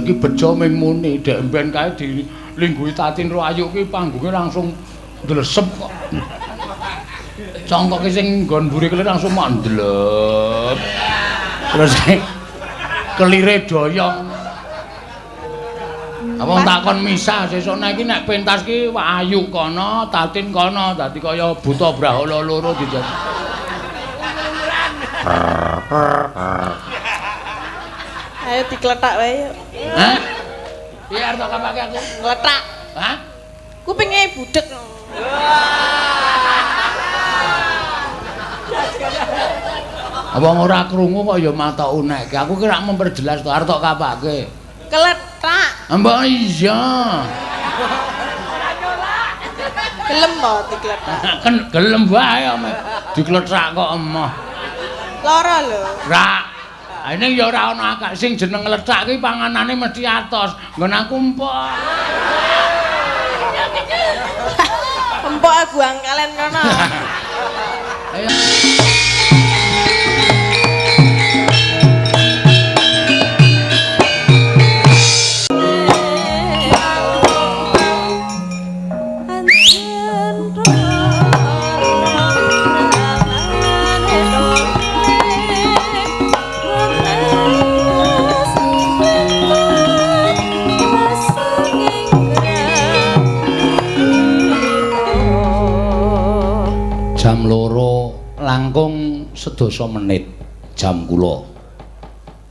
Iki bejo ming muni dek mben kae dilingguhi Tatin Rayu ki panggunge langsung ndlesep kok. Congkoke sing nggon mburi kelir langsung mandlep. Terus kelire doyong. Apa takon misa sesuk iki nek pentas ki Ayu kono, Tatin kono, dadi kaya buta brahala loro dijak. Ayo dikletak wae yuk. Hah? Piye arep tak kapake aku? Ngletak. Hah? Kupinge budhek. Apa ora krungu kok ya mata unek. Aku ki rak memperjelas to arep tak kapake. Kletak. Mbak iya. Gelem to dikletak. Kan gelem wae ame dikletak kok emoh. Lara lho. Rak. Ini ya ora ana akak sing jeneng ngletak ki panganane mesti atos. Nggon aku empok. Empok buang kalen kono. Ayo. Jam loro langkung sedasa menit jam kula.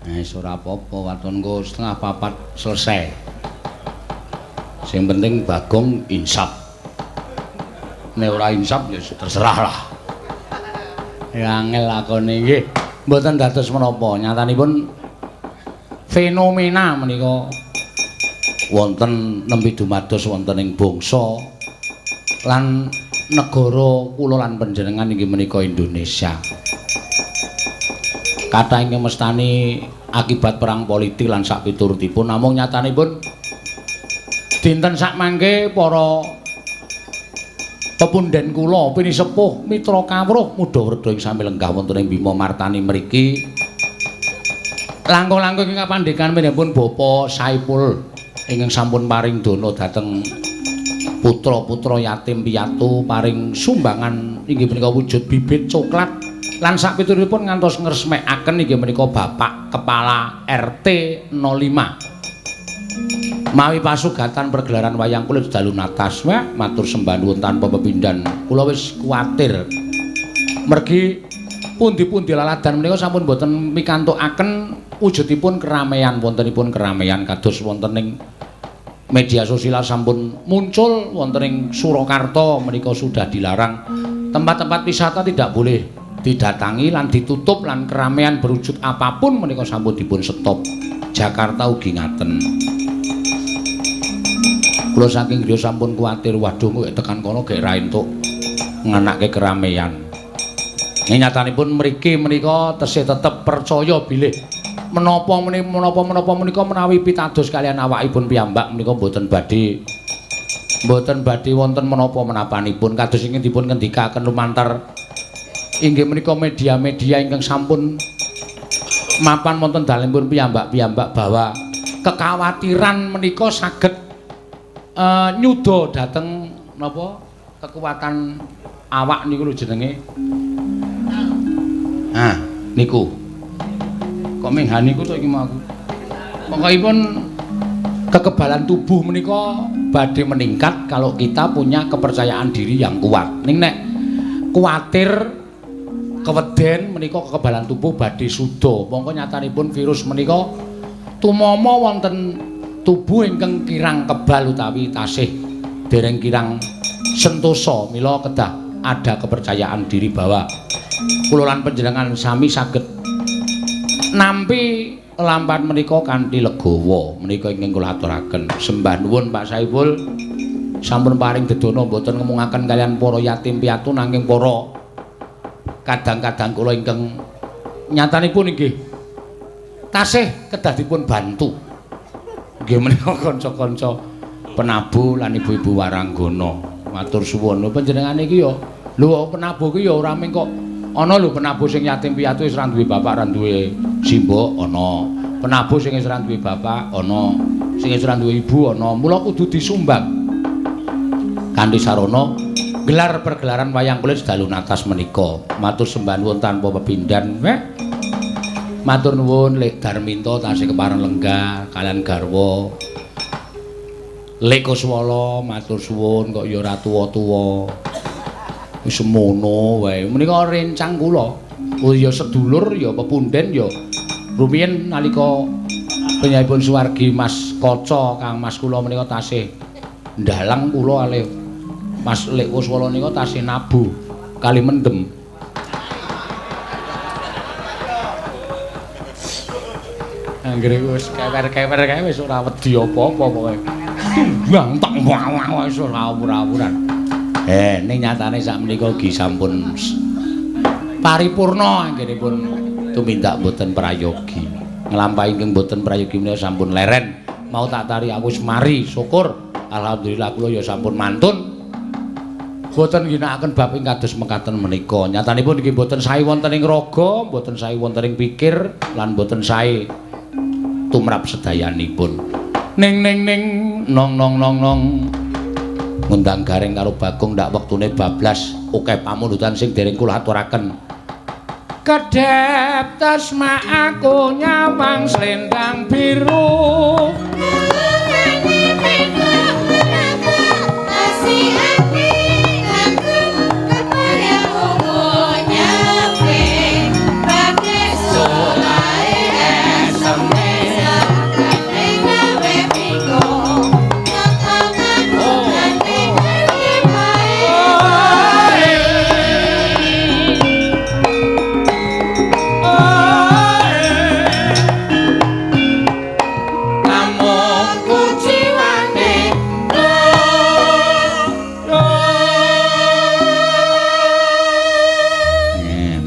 Wis ora apa-apa watonku 3:30 selesai. Sing penting Bagong insap. Nek ora insap ya terserah lah. Ya angel lakone nggih. Mboten dados menapa, nyatanipun fenomena menika wonten nembe dumados wonten ing bangsa lan negara kula lan panjenengan inggih menika Indonesia. Kathah ingkang mestani akibat perang politik lan sak piturutipun namung nyatanipun dinten sak mangke para pepundhen kula pinisepuh mitra kawruh mudha-wreda ing sami lenggah wonten ing Bima Martani mriki langkung-langkung ing kapandekan menipun Bapak Saipul ingkang sampun paring dana dhateng putra-putra yatim piatu paring sumbangan inggih menika wujud bibit coklat lan sak pituripun ngantos ngresmekaken inggih menika Bapak Kepala RT 05 mawi pasugatan pergelaran wayang kulit dalu natas matur sembah nuwun tanpa pepindhan kula wis kuwatir mergi pundi-pundi laladan menika sampun boten mikantukaken wujudipun keramaian wontenipun keramaian kados wonten ing media sosial sampun muncul wonten ing Surakarta menika sudah dilarang tempat-tempat wisata tidak boleh didatangi lan ditutup lan keramaian berwujud apapun menika sampun dipun stop. Jakarta ugi ngaten. Kula saking griya sampun kuwatir waduh kok tekan kono gek ra entuk nganake keramaian. Nyatanipun mriki menika tesih tetep percaya bilih menapa menika menawi pitados kalian awakipun piyambak menika mboten badhe wonten menapa-menapanipun kados ingkang dipun ngendikaken lumantar inggih menika media-media ingkang sampun mapan wonten dalemipun piyambak-piyambak bahwa kekhawatiran menika saged nyuda dhateng napa kekuatan awak niku lho jenenge. Ah, niku kok menghani ku to iki mau aku. Pokokipun kekebalan tubuh menika badhe meningkat kalau kita punya kepercayaan diri yang kuat. Ning nek kuwatir keweden menika kekebalan tubuh badhe suda. Mongko nyatanipun virus menika tumama wonten tubuh ingkang kirang kebal utawi tasih dereng kirang sentosa mila kedah ada kepercayaan diri bahwa kula lan panjenengan sami saged nampi lampan menika kanthi legawa menika ingkang kula aturaken sembah nuwun Pak Saiful sampun paring dedana mboten ngemungaken kalian para yatim piatu nanging para kadang-kadang kula ingkang nyatanipun inggih tasih kedah dipun bantu nggih menika kanca-kanca penabuh lan ibu-ibu waranggana matur suwun panjenengan iki ya lho penabuh ki ya ora mung kok ana lho penabuh sing yatim piatu wis ra duwe bapak ra duwe simbok ana Penabuh sing wis ora duwe bapak ana, sing wis ora duwe ibu ana, mula kudu disumbang. Kanthi sarana gelar pergelaran wayang kulit dalu natas menika. Matur sembah nuwun tanpa pepindhan. Matur nuwun Lek Darminto tasih kepareng lenggah kalian garwa. Lek Kuswala matur suwun kok ya ora tuwa-tuwa. Wis semono wae. Menika rencang kula. Oh ya sedulur ya pepundhen ya rumiyin nalika penyahipun suwargi Mas Kaca Kang Mas kula menika tasih ndalang kula kalih Mas Lek Kuswala nika tasih nabu kali mendem. Anggere wis kewer-kewer kae wis ora wedi apa-apa pokoke. Tumbang tok wah wis ora awur-awuran. Ning nyatane sakmenika ugi sampun paripurna anggenipun tumindak boten prayogi. Nglampahi ingkang boten prayogi menika sampun leren. Mau tak tari aku wis mari syukur. Alhamdulillah kula ya sampun mantun. Boten ginakaken bab ing kados mekaten menika. Nyatanipun nggih boten sae wonten ing raga, boten sae wonten ing pikir lan boten sae tumrap sedayanipun. Ning nong ngundang garing karo Bagong ndak wektune bablas akeh pamundutan sing dereng kula aturaken. Kedhep tasma aku nyawang slendang biru.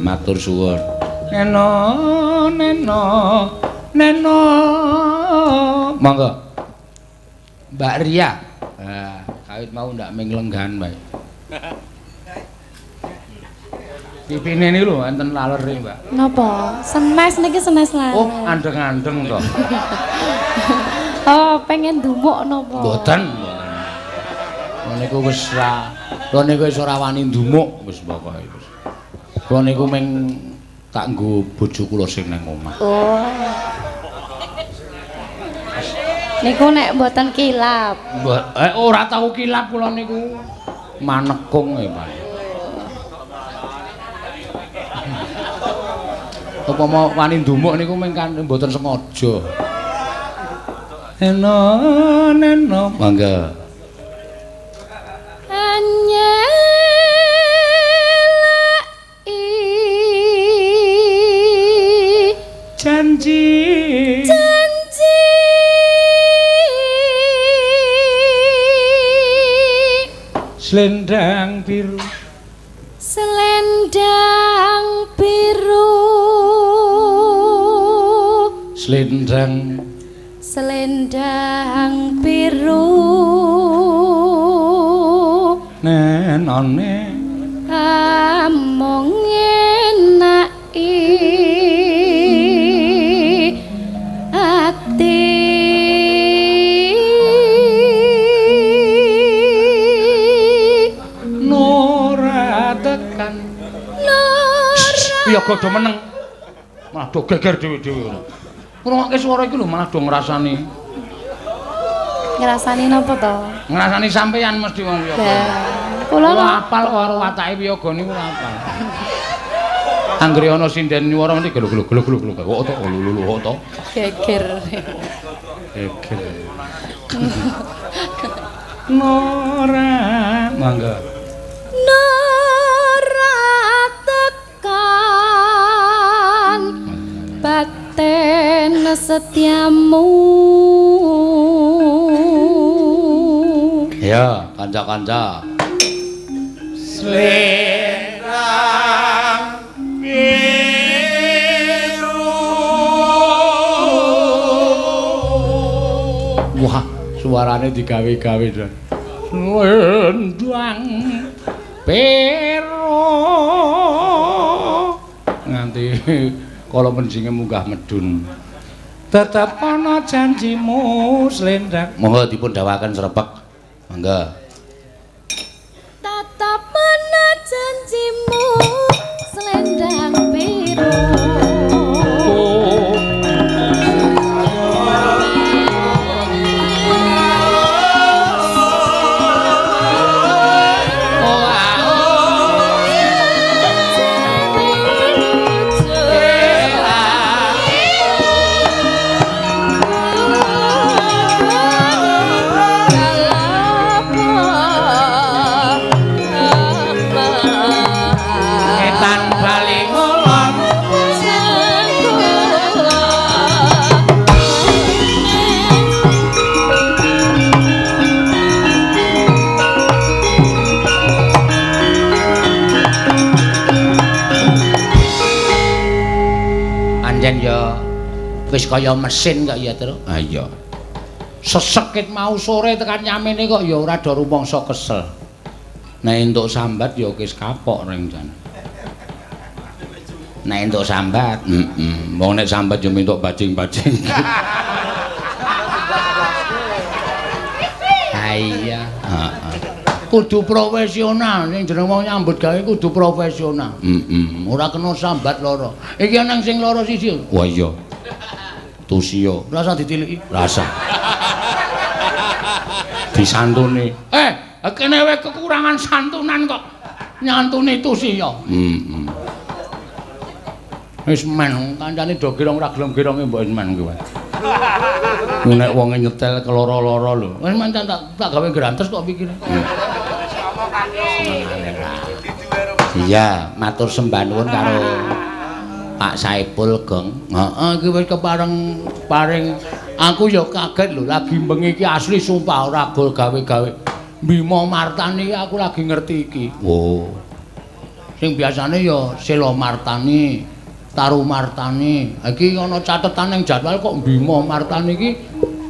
Matur suwun. Neno. Monggo. Mbak Ria. Kawit mau ndak menglenggan bae. Pipine niku lho enten lalere, Mbak. Napa? Senes niki senes laler. Oh, andeng-andeng to. Oh, pengen ndumuk napa? Mboten. Niku wis ora wani ndumuk wis pokoke. Kula niku meng tak nggo bojo kula sing nang omah. Oh. Niku nek mboten kilap. Ora tau kilap kula niku. Manekung Pak. Apa mau wani ndumuk niku meng kan mboten sengaja. Neno. Mangga. Janji Selendang biru Selendang biru nenone among enaki ati Nora tekan Nora ya godo meneng malah do geger dhewe-dhewe ngrungokke swara iki lho malah do ngrasani napa to? Ngrasani sampeyan mesti wong ya. Kula apal karo watake piyaga niku apal. Anggere ana sinden nyuwara niki gelo-gelo kok to lulu kok to. Geger. Nora mangga. Nora tekan baten setiamu. Ya, kanca-kanca. Selendang biru. Wah, suarane digawe-gawe, Dran. Selendang biru. Nganti kala menjinge munggah medun. tetep ana janjimu slendrak. Monggo dipun dawuhaken srepek. Monggo. Tetep ana janjimu slendang biru. Wis kaya mesin kok ya, Tru. Ah iya. Sesekit mau sore tekan nyamene kok ya ora do rumangsa kesel. Nek entuk sambat ya wis kapok ring jan. Nek entuk sambat, wong nek sambat ya entuk bajing-bajing. Ah iya, heeh. Kudu profesional ning jeneng wong nyambut gawe kudu profesional. Ora kena sambat loro. Iki ana sing loro siji. Wah iya. Tusio, rasa ditiliki, rasa. Disantuni. Kene wae kekurangan santunan kok. Nyantuni Tusio. Wis men kancane do girong ra gelem gironge mbok men kuwi. Nek wonge nyetel keloro-loro lho. Wis men tak gawe grantes kok pikire. Iya, matur sembah nuwun karo Pak Saipul Gong. Heeh, iki wis kepareng aku ya kaget lho, lagi bengi iki asli sumpah ora gol gawe-gawe. Bima Martani aku lagi ngerti iki. Oh. Sing biasane ya Sela Martani, Taru Martani. Iki ana catetan ning jadwal kok Bima Martani iki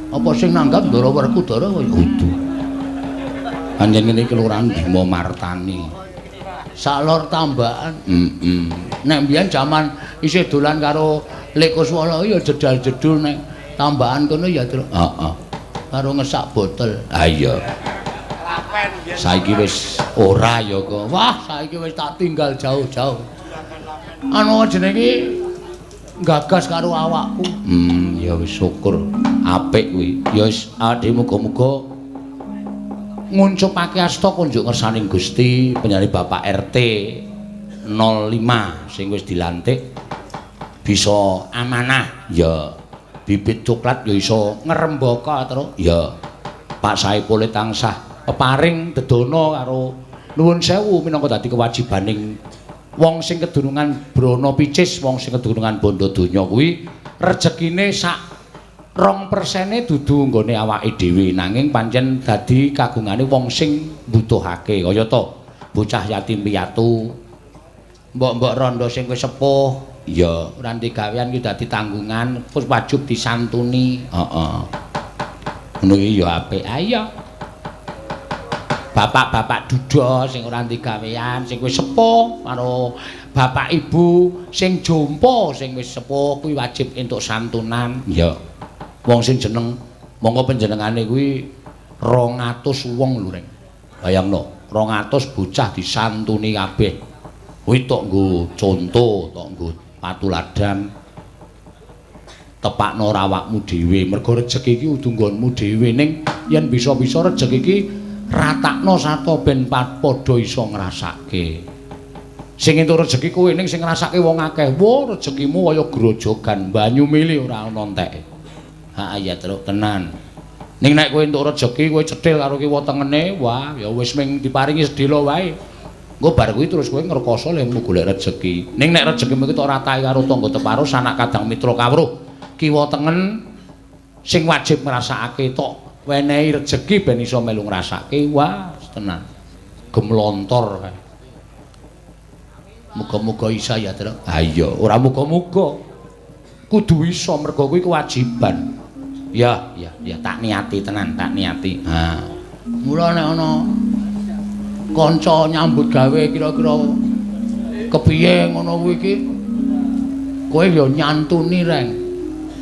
apa sing nanggap Ndara Werkudara kaya kudu. Panjen ngene iki kelurahan Bima Martani. Salor tambahan. Nek mbiyen jaman isih dolan karo Lek Kuswala ya jedal-jedul nek tambahan kono ya, Tru. Heeh. Karo ngesak botol. Ha iya. Saiki wis ora ya kok. Wah, saiki wis tak tinggal jauh-jauh. Anu jenenge gagas karo awakku. Ya wis syukur. Apik kuwi. Ya wis ade muga-muga nguncupake asta kunjuk ngersaning Gusti penyanyi Bapak RT 05 sing wis dilantik bisa amanah ya bibit coklat ya iso ngrembaka terus ya Pak Saipul tansah peparing dedana karo nuwun sewu minangka dadi kewajibaning wong sing kedurungan brana picis wong sing kedurungan bondo donya kuwi rejekine sak 2% dudu nggone awake dhewe nanging pancen dadi kagungane wong sing mbutuhake kaya to bocah yatim piatu mbok-mbok rondo sing wis sepuh ya ora ndek gawean ki dadi tanggungan wis wajib disantuni heeh ngono iki ya apik ayo bapak-bapak duda sing ora ndek gawean sing wis sepuh karo bapak ibu sing jompo sing wis sepuh kuwi wajib entuk santunan ya wong sing jeneng monggo panjenengane kuwi 200 wong lho Reng. Bayangno, 200 bocah disantuni kabeh. Kuwi tok nggo conto, tok nggo patuladan. Tepakno awakmu dhewe, mergo rejeki iki kudu nggonmu dhewe ning yen bisa-bisa rejeki iki ratakno sato ben padha iso ngrasake. Sing entuk rejeki kowe ning sing ngrasake wong akeh. Wo rejekimu kaya grojogan, banyu mili ora ana enteke. Ha ya terus tenan. Ning nek kowe entuk rejeki kowe cethil karo kiwa tengene, wah ya wis ming diparingi sedhela wae. Engko bar kuwi terus kowe ngrekoso lemu golek rejeki. Ning nek rejekimu iki tok ratahi karo tangga teparo sanak kadang mitra kawruh. Kiwa tengen sing wajib ngrasakake tok wenehi rejeki ben iso melu ngrasake, wah tenan. Gemlontor kae. Muga-muga isa ya, Tru. Ha iya, ora muga-muga. Kudu iso mergo kuwi kewajiban. Ya, tak niati tenan, tak niati. Ha. Mula nek ana kanca nyambut gawe kira-kira kepiye ngono kuwi iki kowe ya nyantuni Reng.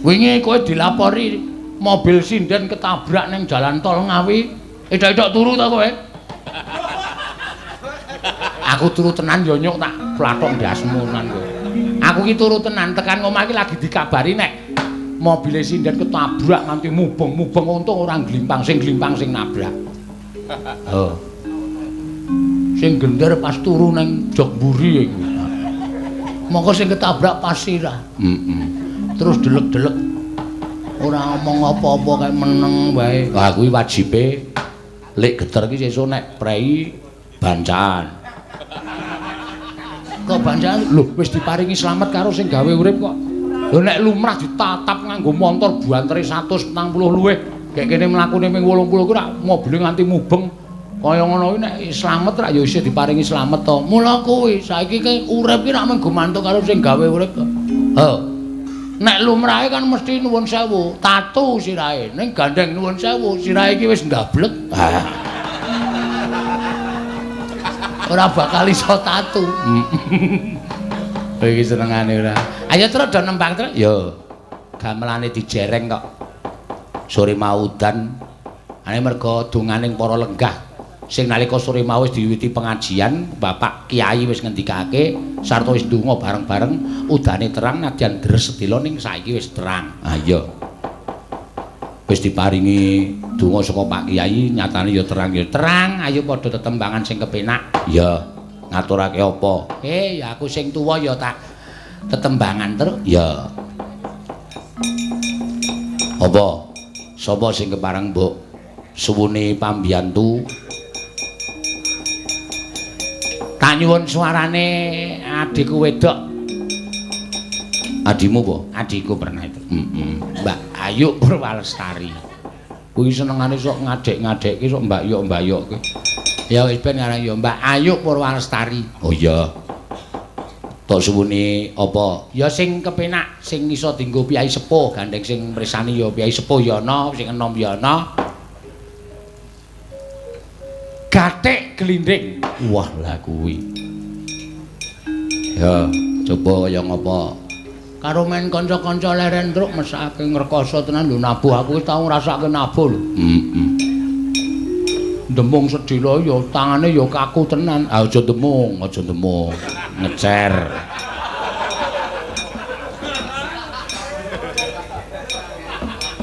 Wingi kowe dilapori mobil sinden ketabrak ning jalan tol Ngawi. Edok-edok turu ta kowe? Aku turu tenan yo nyuk tak plathok ndasmu tenan kowe. Aku ki turu tenan tekan omah iki lagi dikabari nek mobile sinden ketabrak nganti mubeng-mubeng untung ora glimpang sing nabrak. Oh. Sing gender pas turu ning jog mburi iku. Mongko sing ketabrak pas sirah. Terus delek-delek ora ngomong apa-apa kae meneng wae. Lah kuwi wajibe lek geter ki sesuk nek prei bancaan. Kok bancaan lho wis diparingi slamet karo sing gawe urip kok. Lho nek lumrah ditatap nganggo motor buantere 140 luwih, kayak kene mlakune ping 80 ku rak mobile nganti mubeng. Kaya ngono kuwi nek slamet rak ya isih diparingi slamet to. Mula kuwi saiki ki urip ki rak mung gumantung karo sing gawe urip to. Ho. Nek lumrahe kan mesti nuwun sewu, tatu sirahe. Ning gandeng nuwun sewu, sirahe iki wis ndablek. Ora bakal iso tatu. Iki senengane ora. Ayo terus do nembang terus. Yo. Gamelane dijereng kok. Sore mau udan. Ane mergo donganing para lenggah sing nalika sore mau wis diwiwiti pengajian, Bapak Kiai wis ngendikake sarta wis ndonga bareng-bareng udane terang nadyan deres sedina ning saiki wis terang. Ayo. Wis diparingi donga saka Pak Kiai, nyatane ya terang ya terang. Ayo padha tetembangan sing kepenak. Ya. Ngaturake apa? Ya aku sing tuwa ya tak tetembangan terus. Ya. Apa? Sapa sing kepareng mbok suwune pambiyantu? Tak nyuwun suarane adikku wedok. Adimu apa? Adikku pernah itu. Mbak Ayu Purwalestari. Kuwi senengane sok ngadek-ngadekke sok mbayok-mbayokke. Ya wis ben ngarang ya Mbak Ayu Purwalestari. Oh iya. Tok suwune apa? Ya sing kepenak, sing iso dienggo piyai sepuh, gandeng sing mresani ya piyai sepuh ya ana, sing enom ya ana. Gathik glinding. Wah lah kuwi. Ya, coba kaya ngapa? Karo men kanca-kanca leren truk mesake ngrekoso tenan lho nabuh aku wis tau ngrasake nabuh lho. Demung sedhela ya tangane ya kaku tenan. Ah aja demung, ngecer.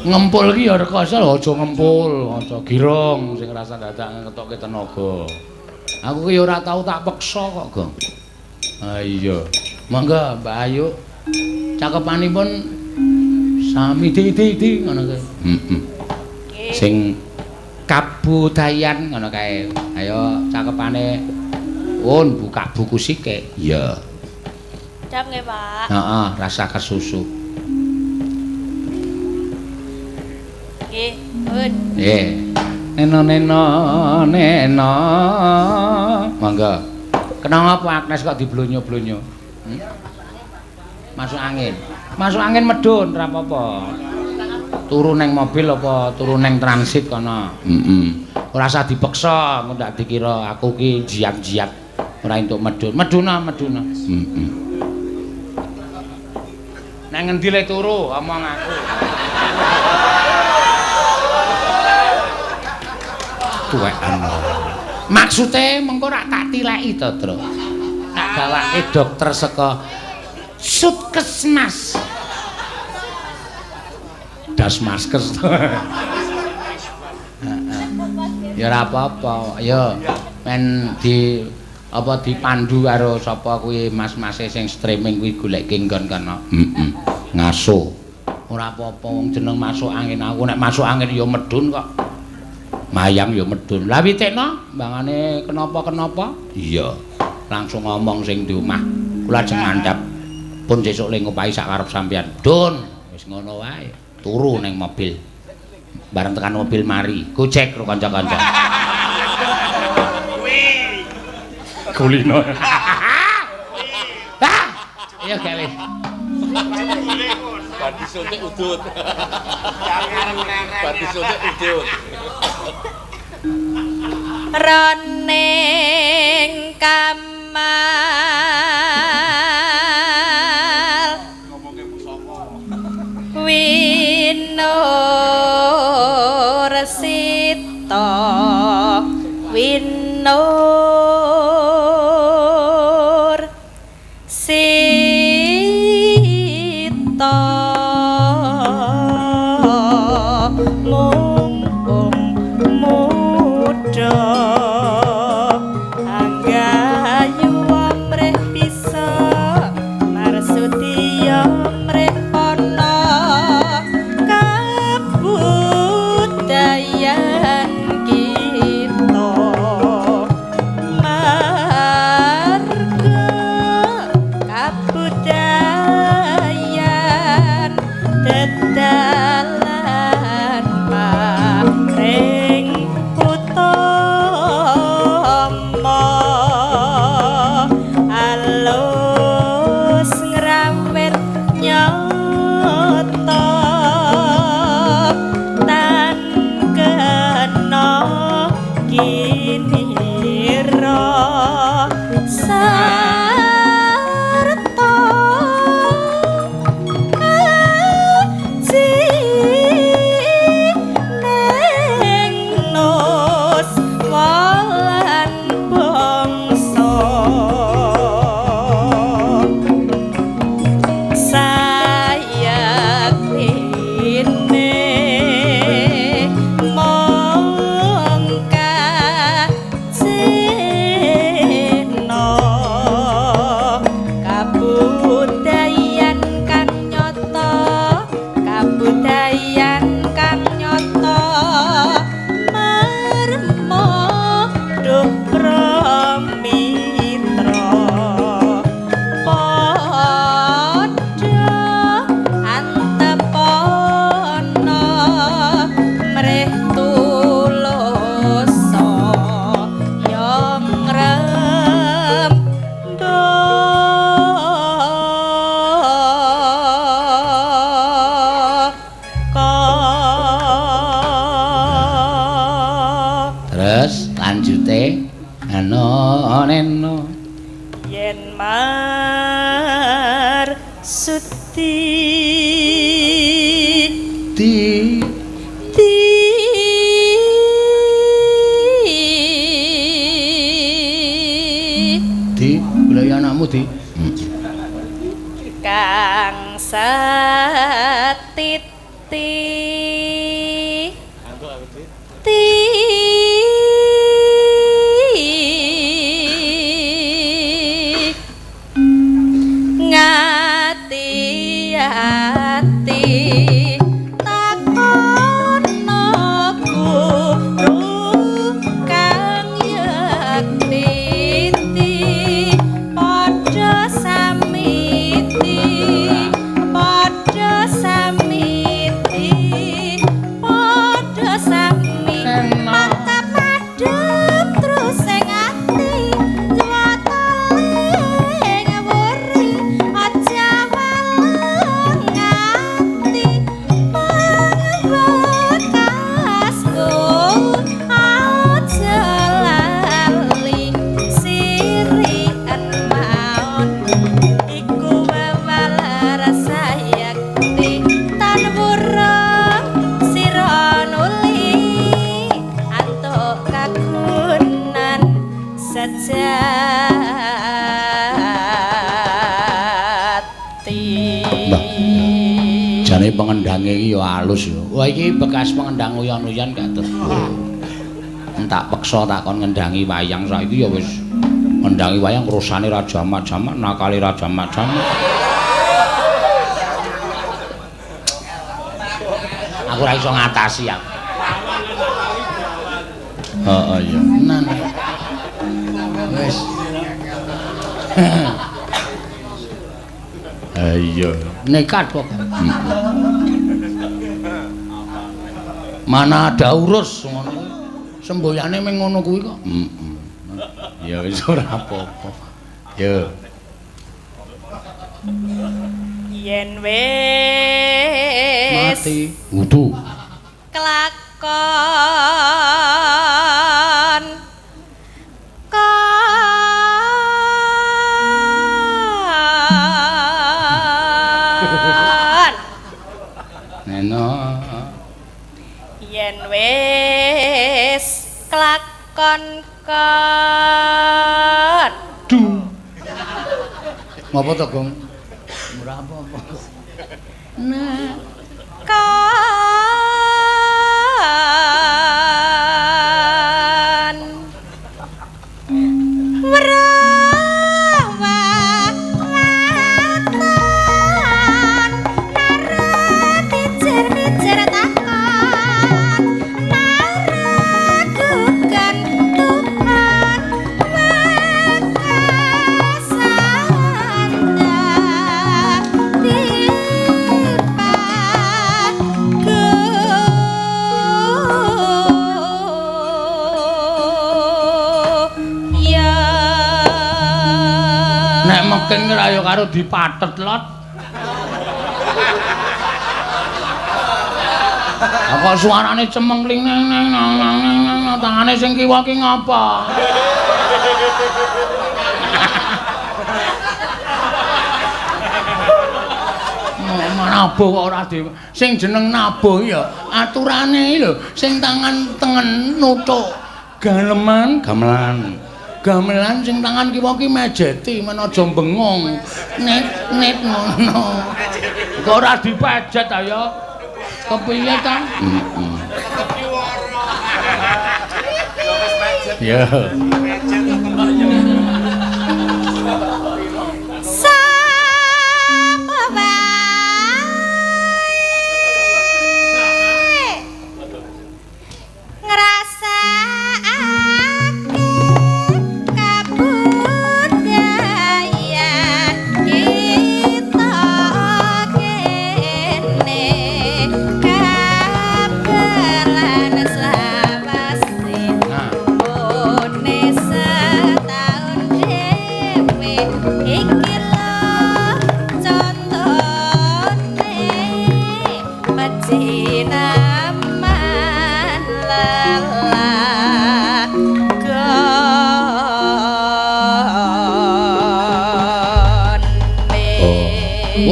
Ngempul ki ya rekoso aja ngempul, aja girong sing rasa dadak ngetokke tenaga. Aku ki ora tau tak peksa kok, Gong. Ah iya. Monggo Mbak Ayu. Cakepanipun sami di ngono kae. Sing kabudayan ngono kae. Ayo cakepane buka buku sithik. Iya. Dap nggih, Pak. Heeh, rasa kesusu. Nggih, pun. Neno. Monggo. Kenapa Agnes kok diblonyo-blonyo? Masuk angin. Masuk angin medun ora apa-apa. Turu neng mobil apa turu neng transit kono. Ora usah dipeksa, engko ndak dikira aku ki jiat-jiat ora entuk medun. Meduna. Nang ngendi le turu omong aku. Tuwekan. Maksude mengko rak tak tileki to, Tru. Tak gawake dokter saka Sutkesmas. Dasmaskes. Ya ora apa-apa. Ya men dipandu karo sapa kuwi mas-mase sing streaming kuwi golek nggon kana. Ngaso. Ora apa-apa wong jeneng masuk angin aku nek masuk angin ya medun kok. Mayang ya medun. Lah witekno mbangane kenapa-kenapa? Iya. Langsung ngomong sing di omah. Kula ajeng ngandhap. Pun sesuk ling ngopahi sak karep sampean. Dun, wis ngono wae. Turu ning mobil. Bareng tekan mobil mari, gojek karo kanca-kanca. Kulino. Iya gawe. Badi suntik udut. Badi suntik udut. Roning Kamal ngomongke pusaka Sita winur Sita mumpung muda anggayu amrih bisa marsudya mrih ana kabudayan kita marga kabudayan dedalan paring utama alus ngrawet nyata tan kena kinira sarta neng nos walan bangsa saya kene mongka ceno kabudayan kang nyata kabudayan kang nyata marmo duh pramitra padha antepana mrih tulosa yang Terus lanjute neno yen mar suti di golek anakmu di kang satiti ngati-ati takono guru kang yakti padha samiti padha samiti padha samiti mata padhep terus sing ati nyatane ngawuri aja walang ati pangabakasku aja lali sirian maun iku wewalar sayakti tan wurang sira nuli antuk kagunan sejati jane pengendange iki ya alus ya. Wah iki bekas pengendang uyon-uyon gak terus. Tak peksa takon ngendangi wayang saiki ya wis ngendangi wayang rusane ra jamak-jamak, nakale ra jamak-jamak. Aku ora iso ngatasi aku. Heeh ya. Nan. Wis. Ayo, nekat kok. Mana ada urus ngono kuwi. Semboyane meng ngono kuwi kok. Ya wis ora apa-apa. Ya. yen wis Mati. Wudu. Kelakon Neno. yen wis wis kelakon kon. Duh. Ngapa to, Gong? Ora apa-apa. Nah, kon werawa lakon nara pijer-pijer takon nara gugan Tuhan nek meken ngrayo karo dipathet lot. Kok suarane cemengling neng tangane sing kiwa ki ngapa? Nabuh kok ora dhewe. Sing jeneng nabuh ya aturane lho, sing tangan tengen nuthuk gamelan. Gamelan sing tangan kiwa ki mejeti men aja bengong. Net ngono. Kok ora dipejet ayo. Kepiye ta? Ya.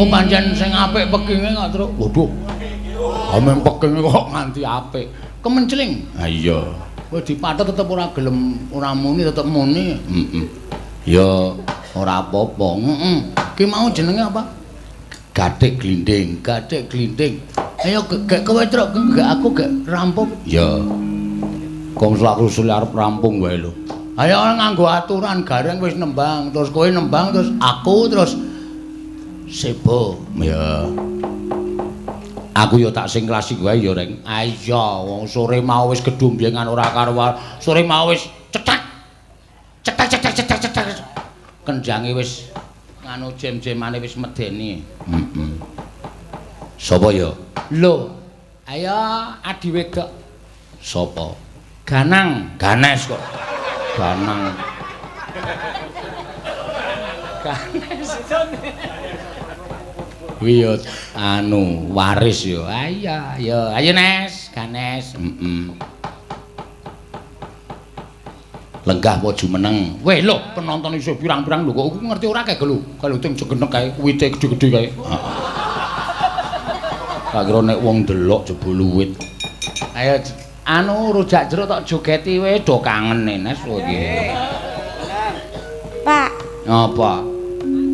Pancen sing apik pekinge kok, Truk. Waduh. Ameng pekinge kok nganti apik. Kemencling. Ha iya. Kowe dipathet tetep ora gelem, ora muni tetep muni. Ya ora apa-apa. Ki mau jenenge apa? Gathik glinding. Ayo gek kowe, Truk, gek aku gek rampung. Ya. Konsul arep rampung wae lho. Ayo nganggo aturan gareng wis nembang, terus kowe nembang terus aku terus Sebo, ya. Aku ya tak sing klasik wae ya, Reng. Iya, wong sore mau wis gedumbengan ora karuan. Sore mau wis cetak. Kenjange wis nganu jem-jemane wis medeni. Sapa ya? Lho, ayo adi wedok. Sapa? Ganes kok. Ganes. Kuwi yo anu waris yo. Ayo Nes, Ganes. Lenggah apa jumeneng. Weh lho, penonton iso pirang-pirang lho kok ngerti ora kae lho. Kalau ting jegenek kae, wite gedhe-gedhe kae. Tak kira nek wong delok jebul luwit. Ayo anu rujak jeruk tak jogeti wae do kangen Nes iki. Pak. Apa?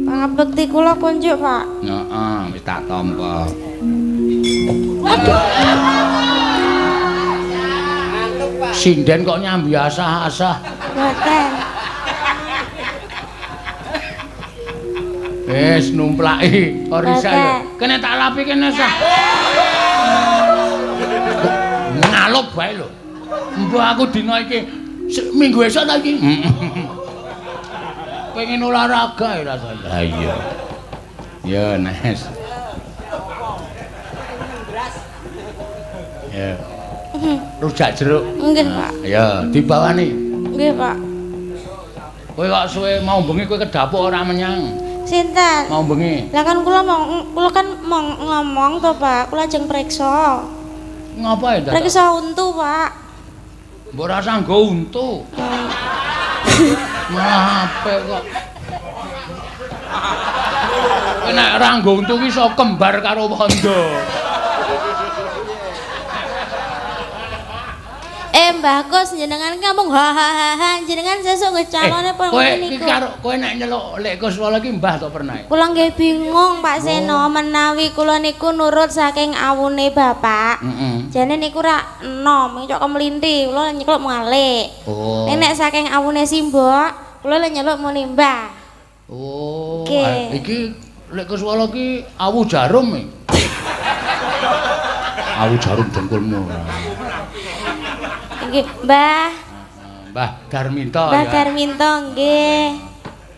Pangabekti kula kunjuk, Pak. Heeh, wis tak tampa. Aduh. Sinden kok nyambi asah-asah. Mboten. Wis numplaki orisa ya. Kene tak lapi kene sah. Ngalup bae lho. Mbah aku dina iki minggu esuk ta iki. Pengen olahraga ya rasanya. Ha iya. Ya Nes. Ya. Rujak jeruk. Nggih, Pak. Ya, dibawani. Nggih, Pak. Kowe kok suwe mau bengi kowe ke dapur ora menyang. Sinten? Mau bengi. Lah kan kula kan mau ngomong to, Pak. Kula ajeng priksa. Ngapa ya, Dak? Priksa untu, Pak. Mbok ora sanggo untu. Malah apik kok. Nek ora nggo untu ki iso kembar karo wondo. Mbah Kus jenengan ngomong ha jenengan sesuk nggih calone pun kowe niku. iki karo kowe nek nyeluk Lek Kuswala iki mbah to pernah. Kula nggih bingung Pak Seno menawi kula niku nurut saking awune Bapak. Jane niku ra enom, cok kemlinthi, kula nyekluk malih. Oh. Nek saking awune Simbok, kula nyeluk muni Mbah. Oh. Okay. Iki Lek Kuswala iki awu jarum e. Awu jarum dengkulmu. Nggih, Mbah. Mbah Darminto Mbah ya. Darminto nggih.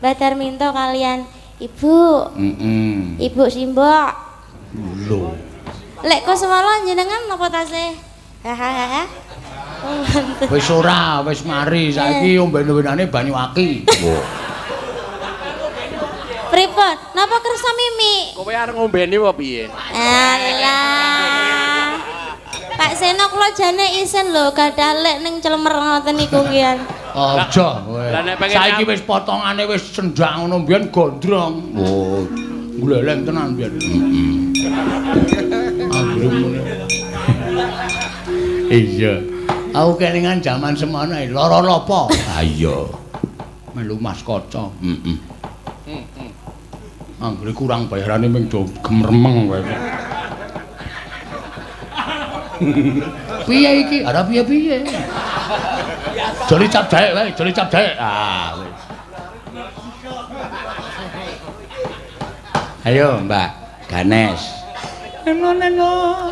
Mbah Darminto kalian Ibu. Ibu Simbok. Lho. Lek Kuswala jenengan napa tasih? Hahaha. Wis ora, wis mari saiki omben-ombenane banyu aki. Pripun? Napa kersa mimi? Kowe arep ngombeni apa piye? Alah. Pak Seno kula jane isen lho gadah lek ning clemer ngoten niku nggih. Aja kowe. Lah nek pengen Saiki wis potongane wis cendhak ngono mbiyen gondrong. Oh, gleleng tenan mbiyen. Iya. Aku kelingan jaman semono lara lopo. Ha iya. Melu Mas Kaca. Anggere kurang bayarane ming do gemremeng kowe. Piye iki? Ora piye-piye. Joli cap jaek wae, joli cap jaek. Ah, wis. Ayo, Mbak Ganes. Neno.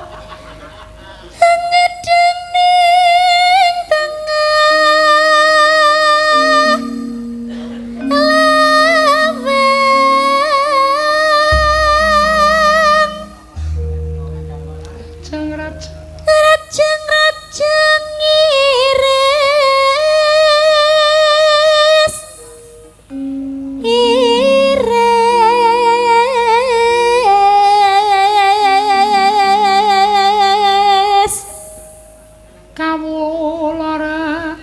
Ngedeng ning tengah lawang rajeng iris Kawulara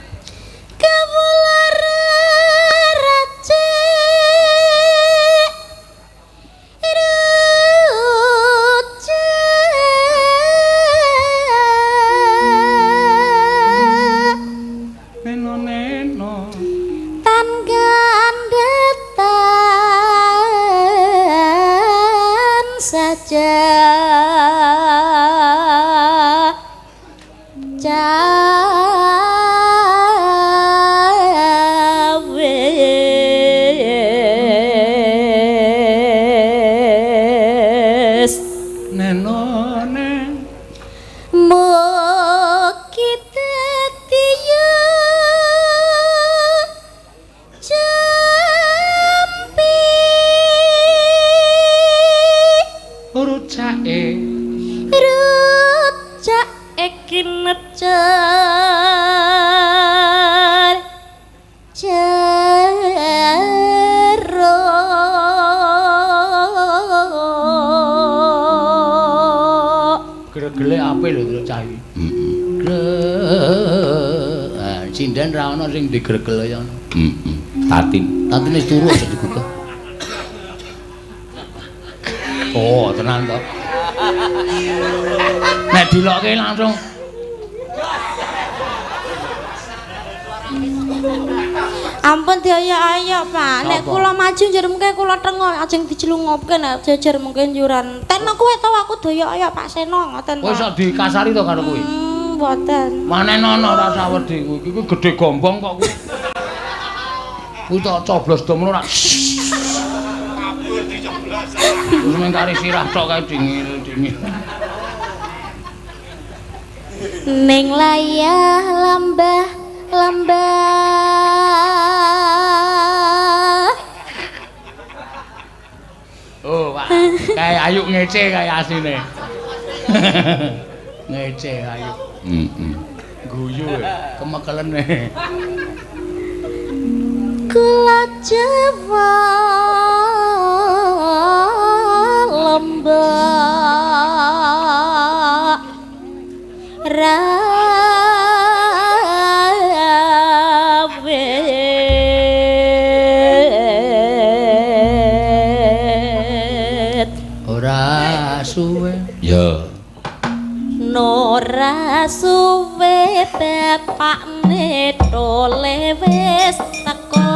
neno tan gandetan saja cawes neno mugi dadi jampi rucake rujak kinecer jero gregele apik lho terus cah iki. Sinden ra ono sing digregel ya ono. Tatine wis turu aja digugah. Oh, tenan to. Nek dilokke langsung Ampun dioyok-oyok, Pak. Nek kula maju njur mungkin kula tengok ajeng dicelungupke nek jejer mungkin juran. Ten kowe tau aku doyok-oyok Pak Seno ngoten. kowe iso dikasari to karo kowe. Mboten. Manenono ora usah wedi kowe. Iki gedhe gombong kok kowe. Kuwi tok coblos do ngono ra. Terus mengkari sirah tok kae dingil-dingil. ning layah lambah Oh, Pak. Kayak ayu ngece kayak asine. Ngece ayu. Guyu kemekelene. kula Jawa lembah rawet Ora suwe. Ya. nora suwe bapakne tole wis teko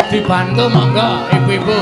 dibantu monggo ibu-ibu.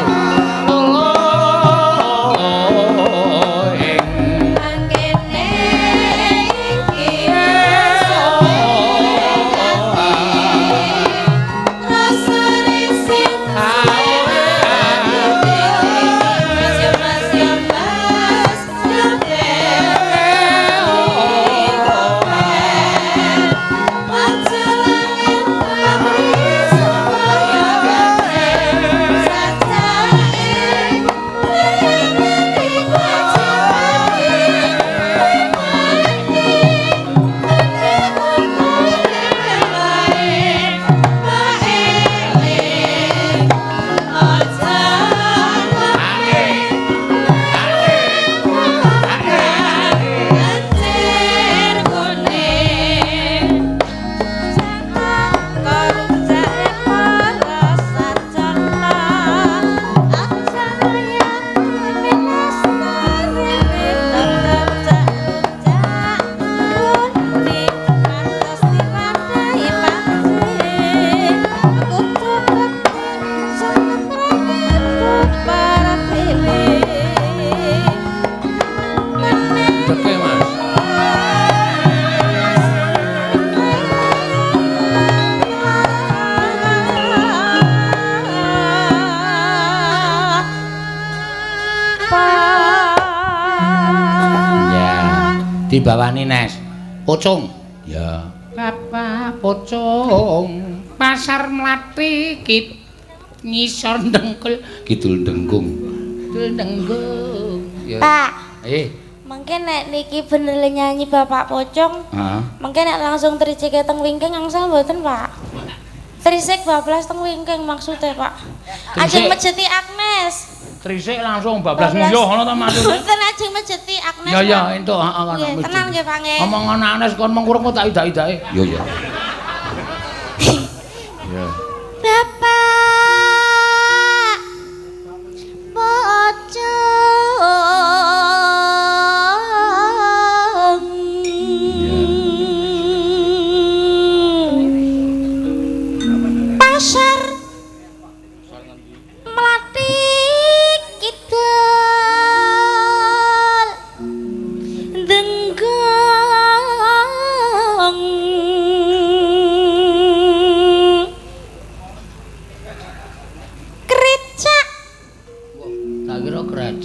Dibawani Nes. Pocong. Ya. Bapak Pocong. Pasar Mlati ngisor ndengkul kidul dengkung. Kidul dengkung. Ya. Pak. Mungkin nek niki bener nyanyi Bapak Pocong. Heeh. Mungkin nek langsung trisik teng wingking angsal mboten, Pak. Trisik bablas teng wingking maksudnya, Pak. Ajeng mejeti Agnes. Trisik langsung bablas nyoh ngono ta maksude? Mboten ajeng mejeti Agnes. Ya ya entuk heeh kan. Tenang nggih, Pak nggih. Omong ana Agnes kon mengkurung kok tak idak-idake. Ya ya. Ya. Bapak Pocong. Pasar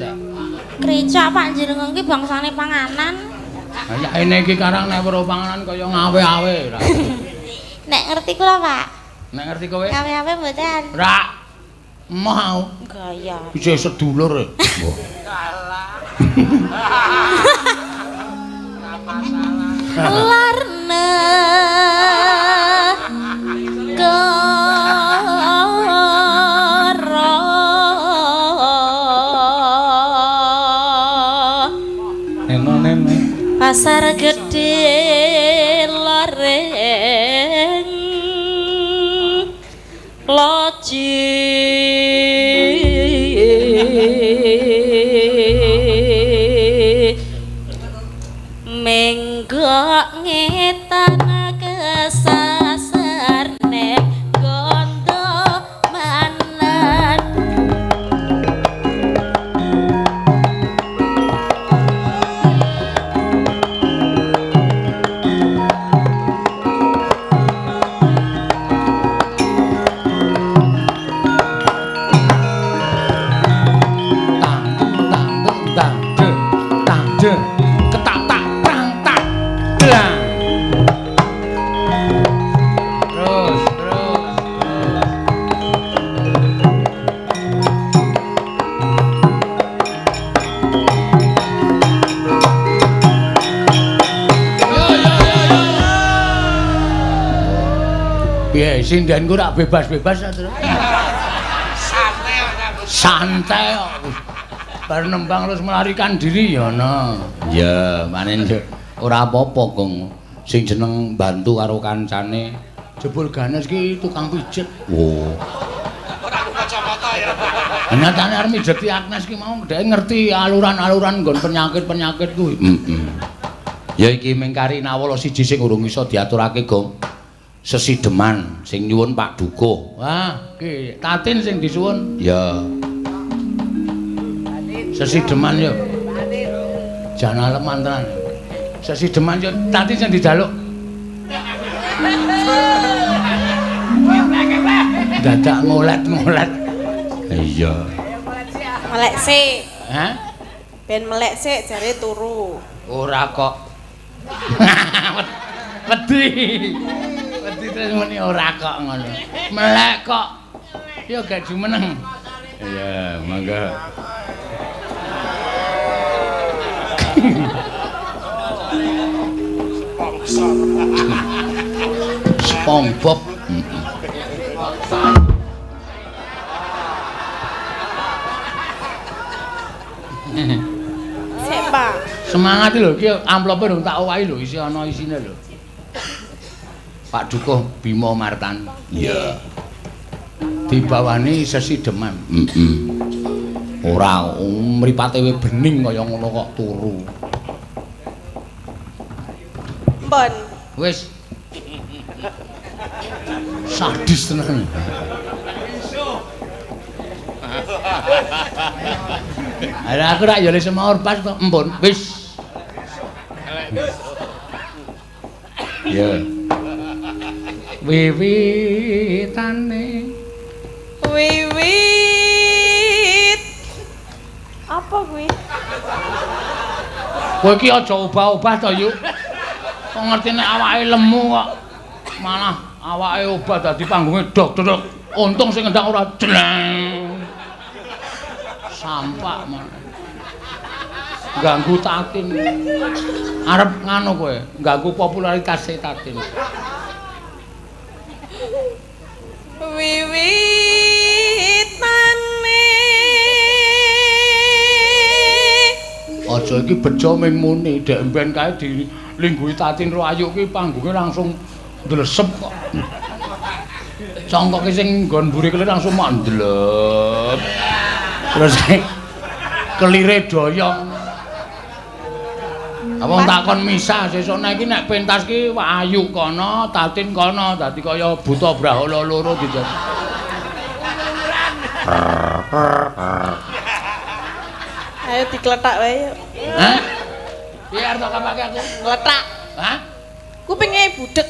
kricak. Kricak Pak jenengan ki bangsane panganan. Ha ya ene iki karang nek weruh panganan kaya ngawe-awe ra. Nek ngerti kula Pak. Nek ngerti kowe? Ngawe-awe mboten. Ra. Mau. Gaya. Bisa sedulur. Larne pasar gede lareng loji menggok ngetan kesasar nek gondo manan Sindenku rak bebas-bebas terus. Santai kok. Bar nembang terus melarikan diri ya no. Ya, manen ora apa-apa, Gong. Sing jeneng bantu karo kancane. Jebul Ganes ki tukang pijet. Oh. Ora kacamata ya. Nyatane arep mijeti Agnes ki mau dhek ngerti aluran-aluran nggon penyakit-penyakit kuwi. Ya iki mengkari nawala siji sing urung iso diaturake, Gong. Sesideman sing nyuwun Pak Dukuh. Wah, iki Tatin sing disuwun. Ya. Sesideman yo. Jana leman tenan. Sesideman yo Tatin sing dijaluk. Dadak ngolet-ngolet. Iya. Melek sik. Hah? Ben melek sik jare turu. Ora kok. Wedi. Wedi terus muni ora kok ngono. Melek kok. Ya gak jumeneng. Iya, mangga. SpongeBob. Sik, Pak. Semangat lho, iki amplope durung tak owahi lho, isi ana isine lho. Pak Dukuh Bima Martan. Iya. Dibawani Sesideman. Ora mripate bening kaya ngono kok turu. Mbon. Wis. Sadis tenan. Ala aku rak yo le semawur pas kok empun. Wis. Ya. Wiwitane. Wiwit. Apa kuwi? Kowe iki aja obah-obah to, Yu. Kok ngerti nek awake lemu kok malah awake obah dadi panggunge dok-dok. Untung sing ngendang ora jleng. Sampak malah. Ganggu Tatin. Arep nganu kowe, ganggu popularitas Tatin. Wiwitane. Aja iki bejo ming muni, dek mben kae dilingguhi Tatin ro ayu ki panggunge langsung ndlesep kok. Congkoke sing nggon mburi kele langsung mandlep. Terus kelire doyong. Apa takon misah sesuk iki nek pentas ki ayu kono, Tatin kono, dadi kaya buta brahala loro dijak. Ayo dikletak wae yuk. Hah? Piye arep tak kapake aku? Ngletak. Hah? Kupinge budek.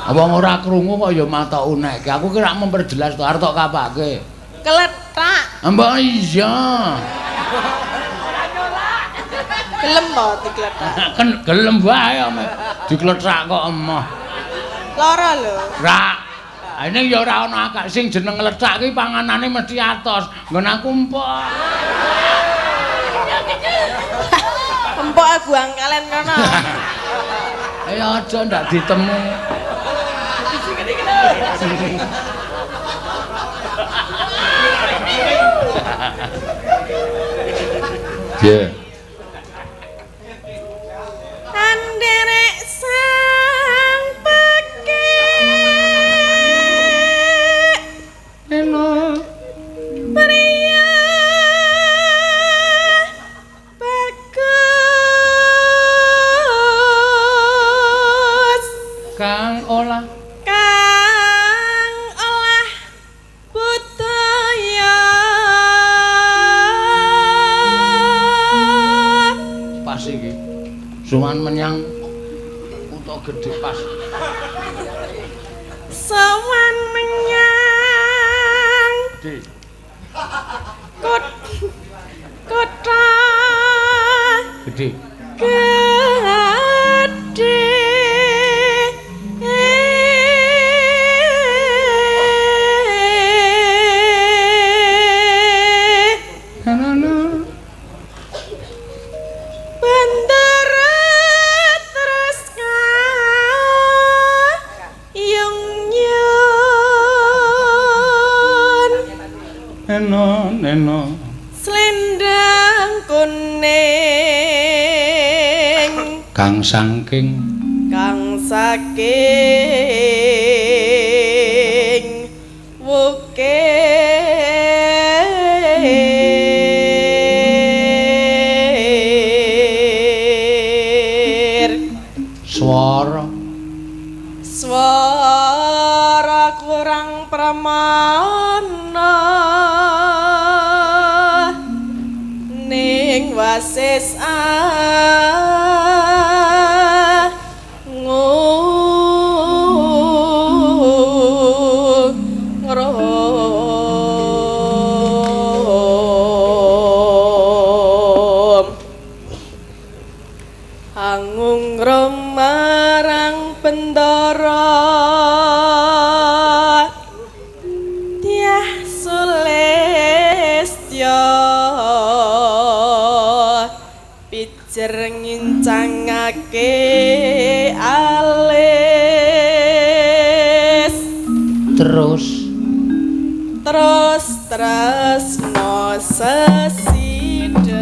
Wong ora krungu kok ya matok unek. Aku ki rak memperjelas to arep tok kapake. Keletak. Mbak iya. Gelem to dikletak. Kan gelem wae diklethak kok emoh. Lara lho. Rak. Ini ya ora ana akak sing jeneng lethak ki panganane mesti atos. Nggon aku empok. Empok buang kalen kono. Ayo aja ndak ditemu. Yeah. Anderek sang pekek Eno pria bagus Kang olah budaya pas iki. Suwan menyang kutha gedhe pas. sowan menyang Di. kota Gedhe. gede bandar terus yung yun Eno selendang kuning Kang saking kang saking wukir swara swara kurang pramana ning wasis angung rom marang bendara Dyah Sulistya pijer ngincangake alis terus no sesideman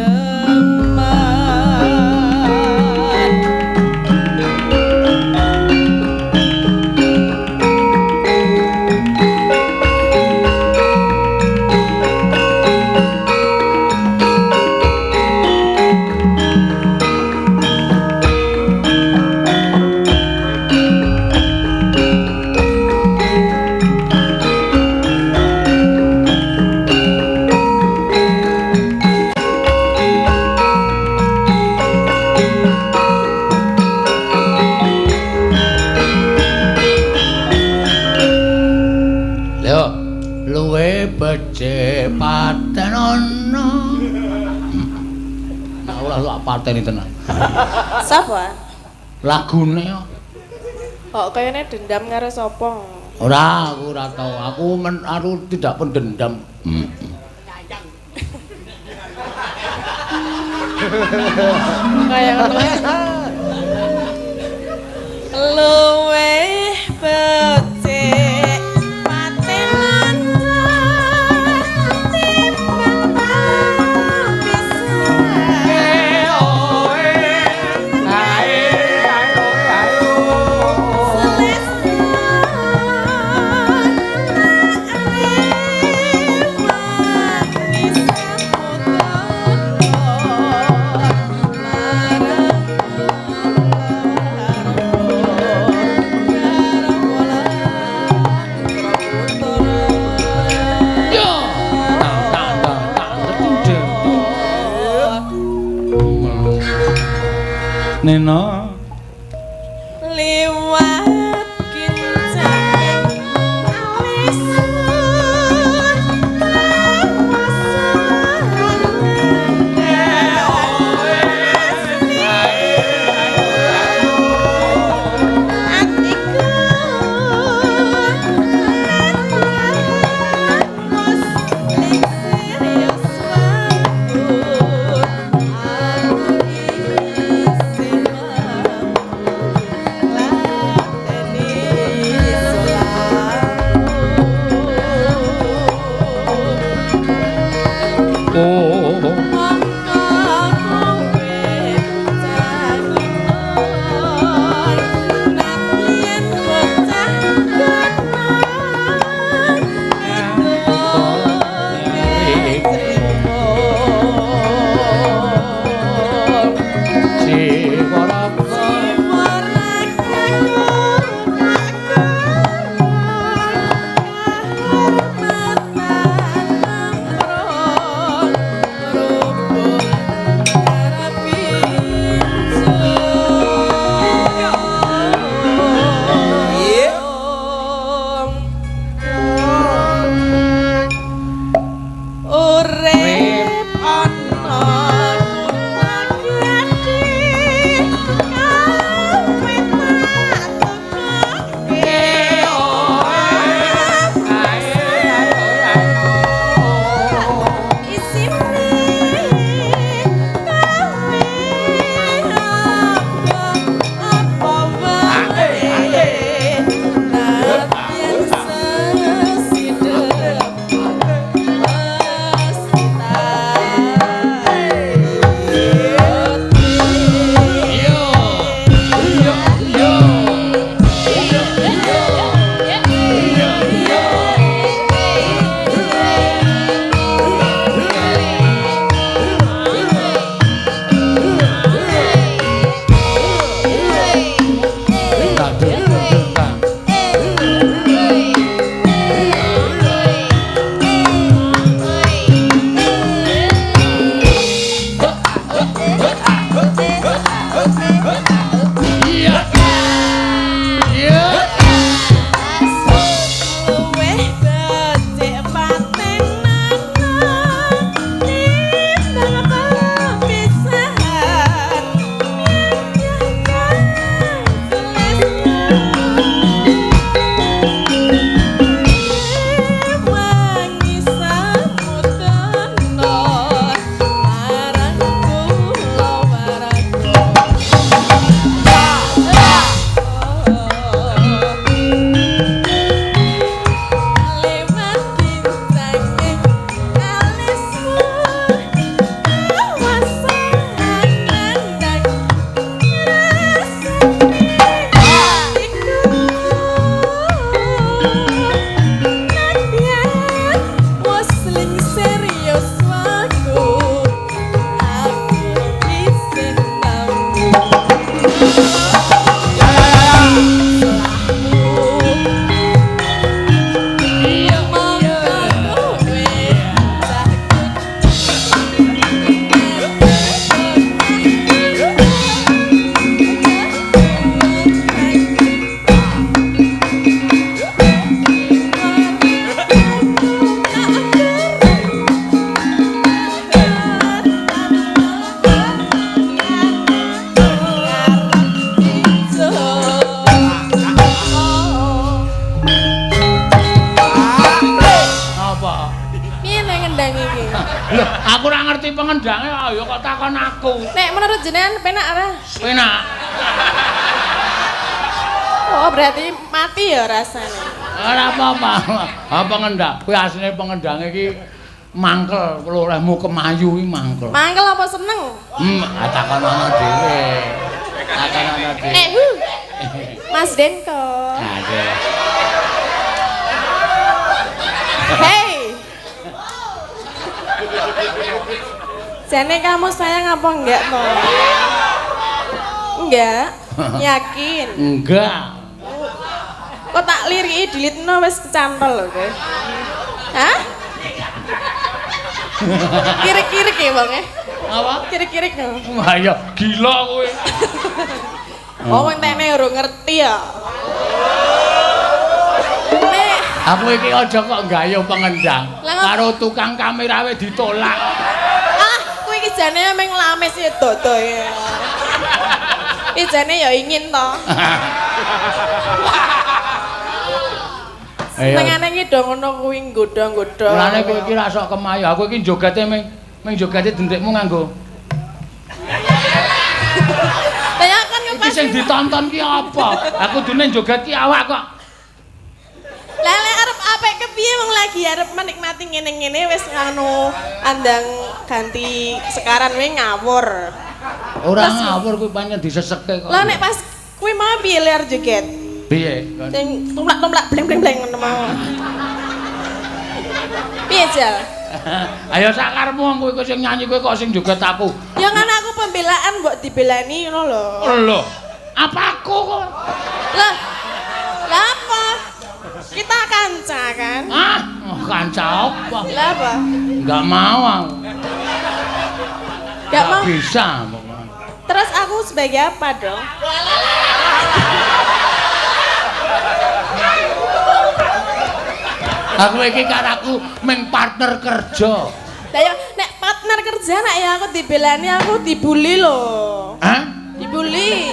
luwe becik paten ana. Nah, ora pateni tenan. Sapa? Lagune Kok kayaknya dendam karo sapa? ora, aku ora tau. Aku tidak pendendam. Kayak luwe becik paten ana timbang Nena liwat kini Aku ora ngerti pengendange ayo kok takon aku. Nek menurut jenengan penak ora? Penak. Oh, berarti mati ya rasanya. Ora apa-apa. Ha pengendak. Kuwi asline pengendange iki mangkel kalau olehmu kemayu iki mangkel. Mangkel apa seneng? Takon ana dhewe. Takon ana dhewe. Mas Denko. Aduh. Hey. Jane kamu sayang apa enggak toh? Enggak. Yakin? Enggak. Kok tak liriki dilitno wis kecantol lho kowe. Hah? Kirik-kirik ya, Bang ya? Apa? Kirik-kirik no. Wah ya gila kowe. Oh, entene ora ngerti ya. Nek Aku iki aja kok gayo pengendang. Karo tukang kamera wis ditolak. ah, kuwi iki jane meng lames ya dodo ya. Iki jane ya ingin to. Senengane iki do ngono kuwi nggodha-nggodha. Mulane kowe iki ra sok kemayu. Aku iki jogate meng jogate dendekmu nganggo. Lah kan Iki sing ditonton ki apa? Aku dune jogat ki awak kok. Lah lek arep apik kepiye wong lagi arep menikmati ngene-ngene wis anu andang ganti sekaran wae ngawur. Ora ngawur kuwi pancen disesekke kok. Lah nek pas kuwi mau piye ler joget? Piye? Sing tumlak-tumlak bleng-bleng ngono mau. Piye Jal? Ayo sakarmu kowe sing nyanyi kowe kok sing joget aku. Ya kan aku pembelaan mbok dibelani ngono lho. Lho, apa aku kok? Lah. Lah apa? Kita kanca kan? Ah, kanca apa? Lah apa? Enggak mau aku. Enggak mau. Bisa pokoknya. Terus aku sebagai apa dong? Aku iki karaku meng partner kerja. Lah ya nek partner kerja nek ya aku dibelani aku dibully lho. Hah? Dibully.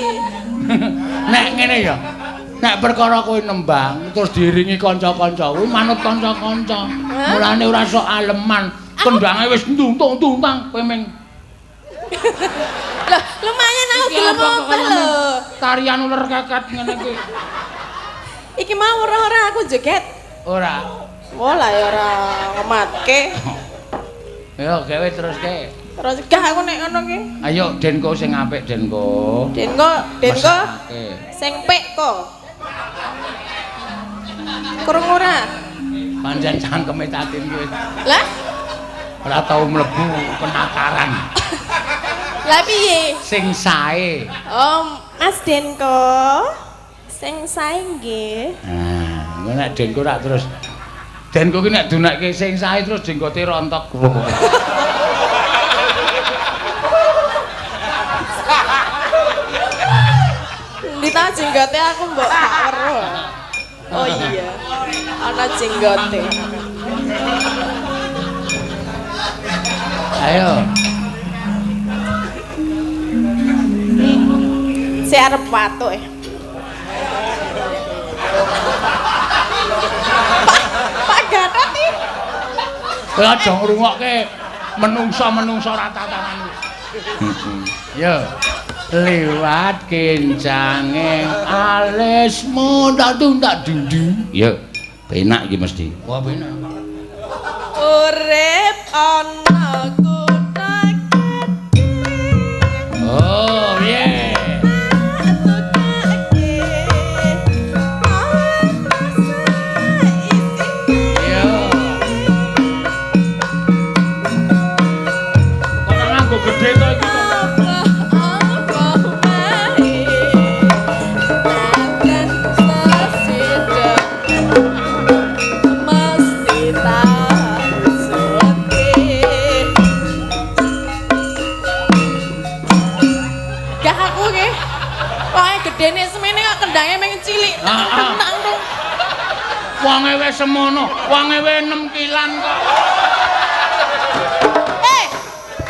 Nek ngene ya. Nek perkara kowe nembang terus diiringi kanca-kanca, kuwi manut kanca-kanca. Mulane ora sok aleman. Kendange wis ntuntung-tuntang kowe meng. Lah lumayan aku gelem obah lho. Tarian uler keket ngene iki. Iki mau ora aku joget. Ora. Oh lah ya ora ngematke. Yo gawe terus ke. Terus gah aku nek ngono ki. Ayo Denko sing apik Denko. Denko Mesake. sing pek kok. Kurang ora? Pancen cangkeme tatin kuwi. Lah? Ora tau mlebu penakaran. Lah piye? Sing sae. Oh, Mas Denko. Sing sae nggih. Nah, engko nek dengko rak terus denku ki nek dunekke sing sae terus jenggote rontok. Dita jenggote aku mbok gak weruh. Oh iya. Ana jenggote. Ayo. Si arep watuk Pak Gatot iki. Kowe aja ngrungokke menungsa-menungsa rata-tatan. Yo. Liwat kencanging alismu tak dindu. Yo. Penak iki mesti. Wah, penak. Urip ana kutha gedhe. Oh, yeah. Gede to iki to. Gak aku nggih. Pokoke gedene semene kok kendhange mung cilik. Tenang dong. Wonge wis semono, wonge wis 6 kilan kok.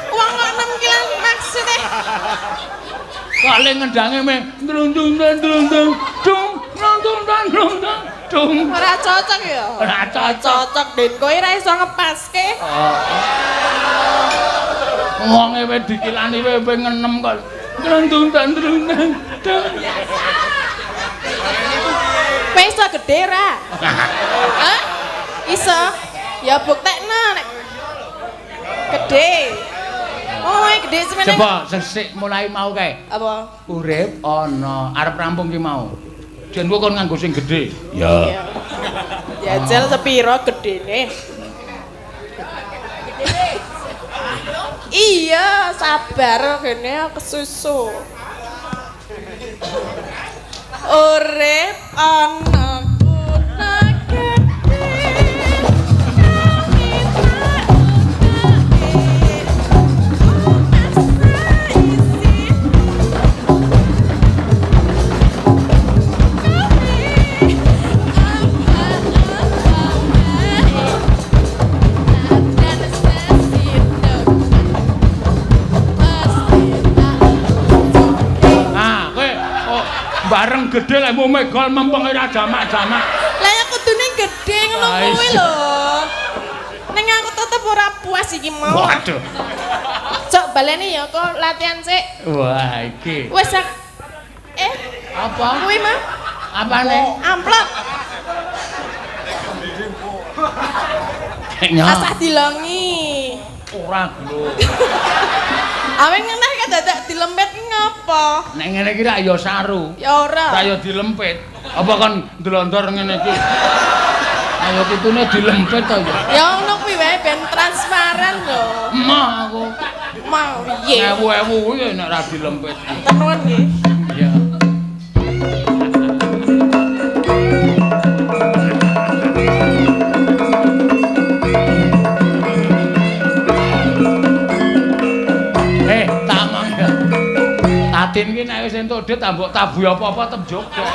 Wong kok 6 kilan maksude. Kok le ngendange meh drundung dung dung. Ora cocok ya? Ora Cocok Den kowe ora iso ngepaske. Wonge wis dikilani wis ngenem kok. Drundung. Kowe iso gedhe ra? Hah? Iso? Ya buktekno nek gedhe. Oh, gede semene. Coba sesik mulai mau kae. Apa? Urip ana arep rampung ki mau. Jen kok kon nganggo sing gedhe. Ya. Jajal sepiro gedene? Iya, sabar kene kesusu. Urip ana kutha gedhe. Bareng gedhe lek mume gol mempeng ora jamak-jamak. Lah ya kudune gedhe ngono kuwi lho. Ning aku tetep ora puas iki mau. Waduh. Cok baleni ya kok latihan sik. Wah, iki. Wis Apa? kuwi mah Apane? amplop. Asah dilongi. Ora lho. Aweng ngene dadak dilempet ngopo? Nek ngene iki rak ya saru. Ya ora. Ora ya dilempit. Apa kon ndlondor ngene iki? Ayo kitune dilempit to ya. Ya ngono kuwi wae ben transparan lho. Emah aku. Mau piye? Ewu-ewu kuwi nek ora dilempit. Tenuan nggih. Ya. Adin ki nek wis entuk dit ambok tabuhi apa-apa tem joget.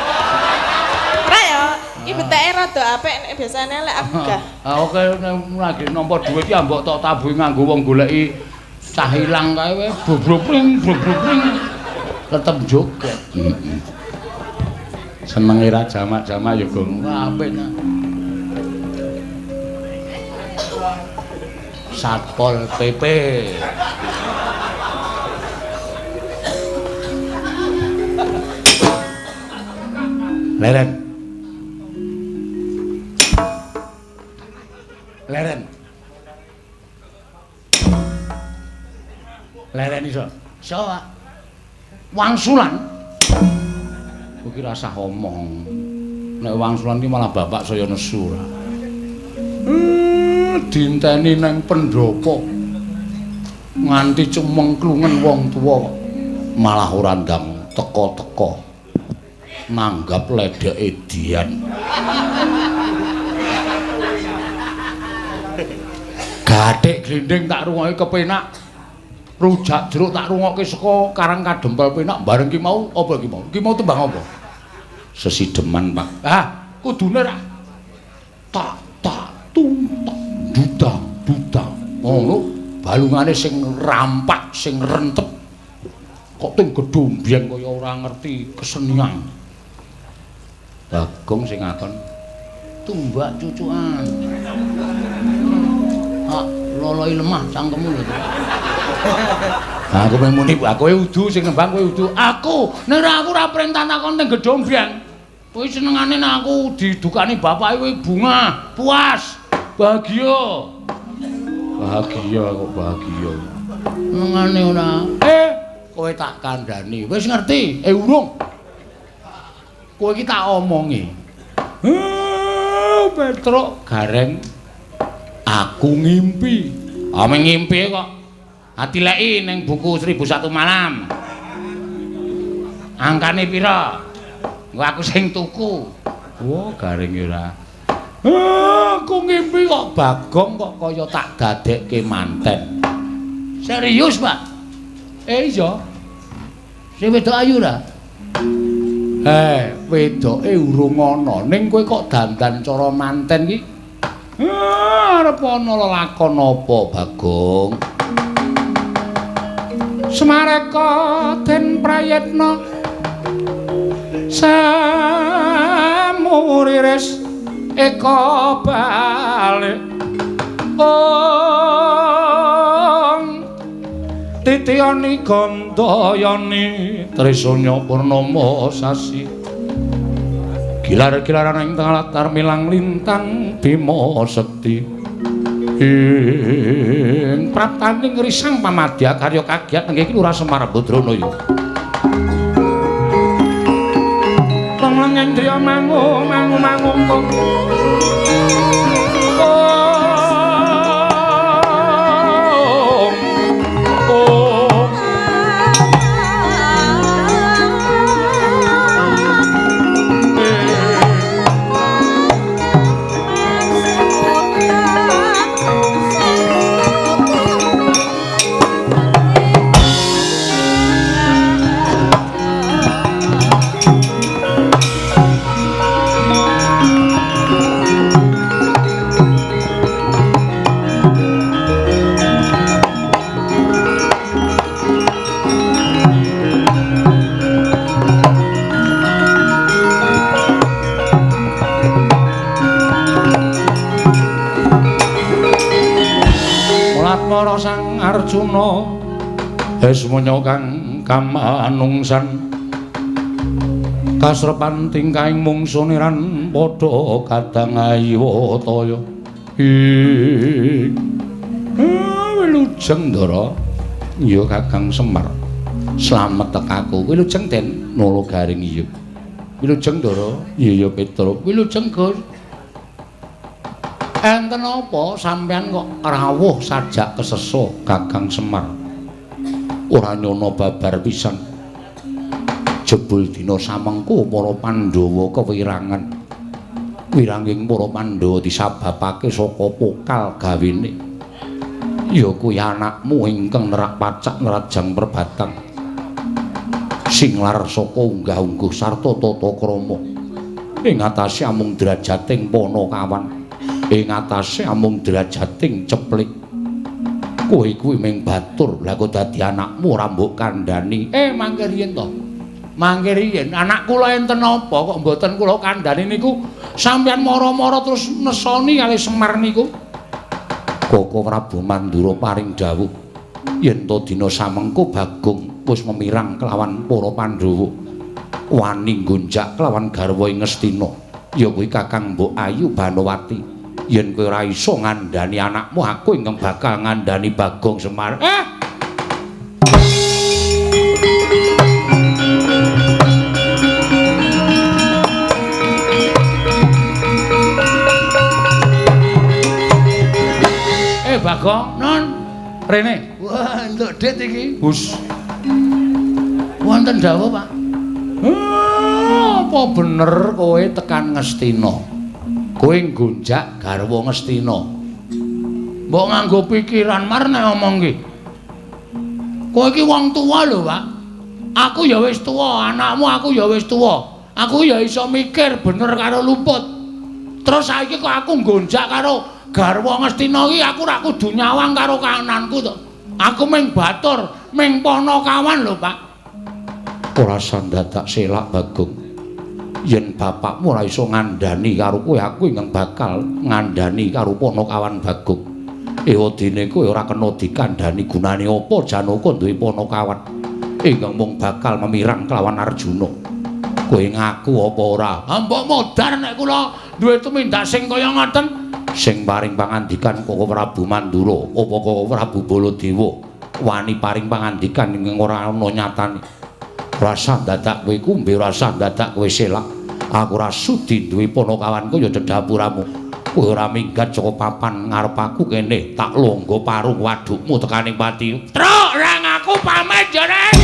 Ora ya, iki beteke rada apik nek biasane lek aku gah. Oke lagi nampa dhuwit ki ambok tok tabuhi nganggo wong goleki cah ilang kae wis bobrobring. Tetep joget. Senenge ra jamak-jamak ya gong apik. Satpol PP. Leren. Leren iso. Iso, Pak. Wangsulan. Kuwi rasah omong. Nek wangsulan ki malah bapak saya nesu ra. Dinteni nang pendopo. Nganti cemengklungen wong tuwa malah ora ndang teko-teko. nanggap ledeke Dian. Gathik glinding tak rungokke kepenak. Rujak jeruk tak rungokke saka Karang Kadempel penak bareng ki mau apa ki mau? Ki mau tembang apa? Sesideman, Pak. Ah, kudune ra tak tuntak dudang. Ngono balungane sing rampak, sing rentep. Kok teng gedombyeng kaya ora ngerti kesenian. Bagong sing ngakon, "Tumbak cucukan." Ah, loloi lemah cangkemmu lho. Aku pengen muni, kowe udu sing nembang kowe udu. Aku, nek aku ora perintah takon teng gedombyeng. Kowe senengane nek aku didukani bapake kowe bunga, puas, bahagia. Bahagia kok bahagia. Senengane ora. Kowe tak kandhani. Wis ngerti? Urung. Kowe iki tak omongi. Petruk gareng aku ngimpi. Ameng ngimpi kok. Atileki ning buku 1001 Malam. Angkane pira? Engko aku sing tuku. Wah, gareng ora. Aku ngimpi kok Bagong kok kaya tak dadekke manten. Serius, Pak? Iya. Sing wedok ayu ra? Wedoke urung ana, ning kowe kok dandan cara manten iki? Arep ana lelakon apa, Bagong? Semareka den prayitna samuriris eka balik titiyani gandayani trisanya purnama sasi gilar-gilaran ing tengah latar milang lintang bima sekti ing praptaning risang pamadya karya kagiat nggih Lurah Semar Badranaya Lang Indriya mangu Sang Arjuna esmunya kang kamanungsan kasrepan tingkahing mungsuniran padha kadang ayiwataya Wilujeng Ndara ya Kakang Semar slamet tekaku Wilujeng Den Nalagaring iya Wilujeng Ndara iya Petruk Wilujeng Gus enten apa sampean kok rawuh sajak kesesa Kakang Semar ora nyono babar pisan jebul dina samengko para Pandhawa kewirangan wiranging para Pandhawa disababake saka pokal gawene ya kuwi anakmu ingkang nerak pacak nerajang perbatang sing lar saka unggah-ungguh sarta tata krama ing atase amung derajating Panakawan ing atase amung derajating ceplik kowe kuwi ming batur lha kok dadi anakmu ora mbok kandhani mangke riyen to mangke riyen anak kula enten apa kok mboten kula kandhani niku sampeyan mara-mara terus nesoni kali Semar niku Koko Prabu Mandura paring dawuh yen to dina samengko Bagong wis memirang kelawan para Pandhawa wani gonjak kelawan garwa ing Ngastina ya kuwi Kakang Mbok Ayu Banowati yen kowe ora iso ngandhani anakmu aku ingkang bakal ngandhani Bagong Semar Bagong non rene wah entuk dit iki Gus wonten dawuh Pak apa bener kowe tekan Ngastina? Kowe nggonjak garwa Ngastina. Mbok nganggo pikiran mar nek ngomong ki. Kowe iki wong tuwa lho, Pak. Aku ya wis tuwa, anakmu aku ya wis tuwa. Aku ya iso mikir bener karo luput. Terus saiki kok aku nggonjak karo garwa Ngastina iki aku ora kudu nyawang karo kananku to. Aku ming batur, ming Panakawan lho, Pak. Ora sandadak selak Bagong. Yen bapakmu ora iso ngandani karo kowe, aku ingkang bakal ngandani karo Panakawan Bagong. Ewadene kowe ora kena dikandani gunane apa Janaka duwe Panakawan. Ingkang mung bakal memirang kelawan Arjuna. Kowe ngaku apa ora? Mbok modar nek kula duwe tumindak sing kaya ngoten. Sing paring pangandikan Koko Prabu Mandura apa Koko Prabu Baladewa wani paring pangandikan ing ora ana nyatane. Rasa dadak kowe kumbe rasa dadak kowe selak. Aku ora sudi duwe Panakawan kaya dedapuramu. Kowe ora minggat saka papan ngarep aku kene tak longgo parung wadukmu tekaning pati. Truk ra ngaku pamit jare.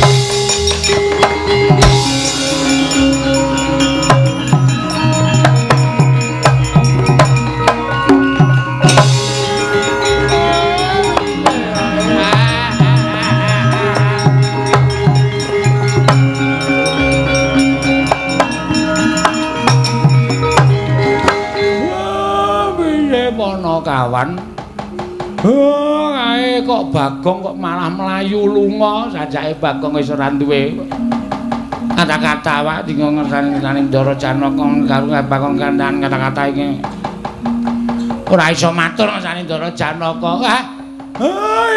Panakawan. Kae kok Bagong kok malah mlayu lunga, sajake Bagong wis ora duwe kata-kata wae dinggo ngersani Ndara Janaka karo Bagong kandhan kata-kata iki. Ora iso matur ngersani Ndara Janaka.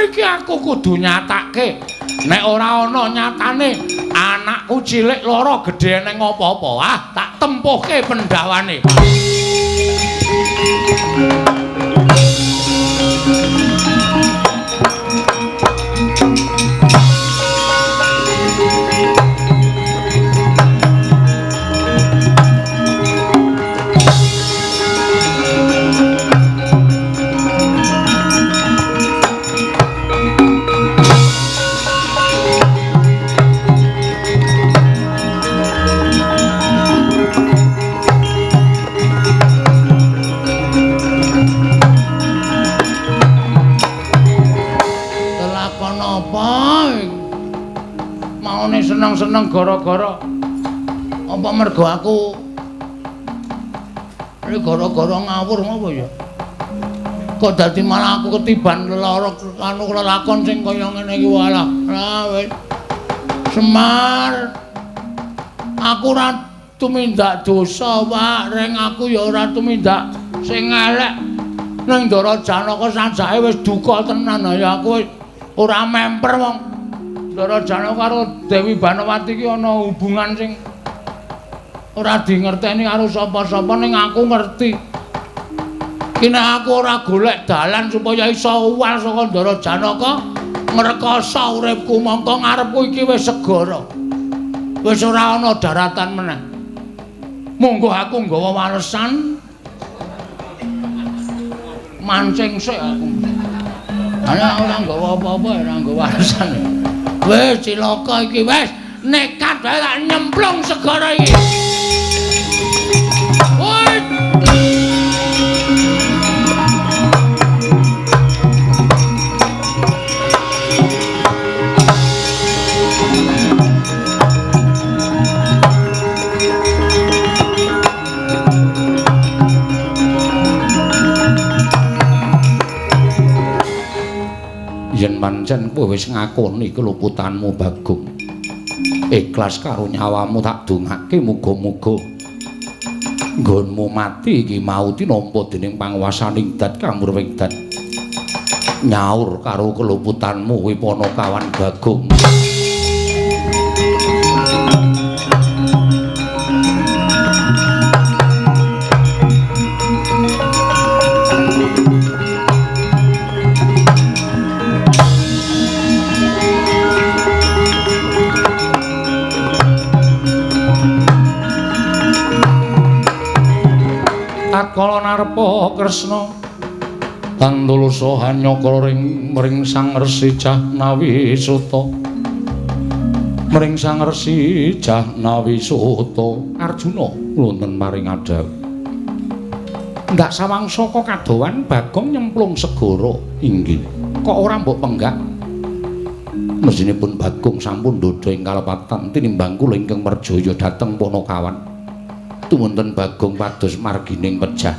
Iki aku kudu nyatake. Nek ora ana nyatane anakku cilik loro gedhe ning apa-apa, tak tempuhke pendawane. Seneng gara-gara apa mergo aku gara-gara ngawur apa ya kok dadi malah aku ketiban lara anu lelakon sing kaya ngene iki walah wis Semar aku ora tumindak dosa Pak ring aku ya ora tumindak sing elek ning Ndara Janaka sajake wis duka tenan ya aku ora memper wong Ndara Janaka karo Dewi Banawati iki ana hubungan sing ora dingerteni karo sapa-sapa ning aku ngerti. Kene aku ora golek dalan supaya iso uwal saka Ndara Janaka ngrekoso uripku mongko ngarepku iki wis segara. Wis ora ana daratan meneh. Monggo aku nggawa walesan mancing sik aku. Ana ora nggawa apa-apa ora nggawa walesan. Wis cilaka iki wis nekat wae tak nyemplung segara iki. Woi. Yen pancen kowe wis ngakoni keluputanmu Bagong, ikhlas karo nyawamu tak dongake muga-muga nggonmu mati iki mau tinampa dening panguwasaning Dat Kamurwengdan nyaur karo keluputanmu kowe Panakawan Bagong. Kala narpa Kresna tandulusa hanyakara ring sang Resi Jahnawi Suta Mring Sang Resi Jahnawisata Arjuna wonten maring adhawu. Ndak sawangsa kadowan Bagong nyemplung segara inggih. Kok ora mbok penggak? Mesinipun Bagong sampun ndodha ing kalepatan tinimbang kula ingkang merjaya dhateng Panakawan. Tumunten Bagong pados margining pejah.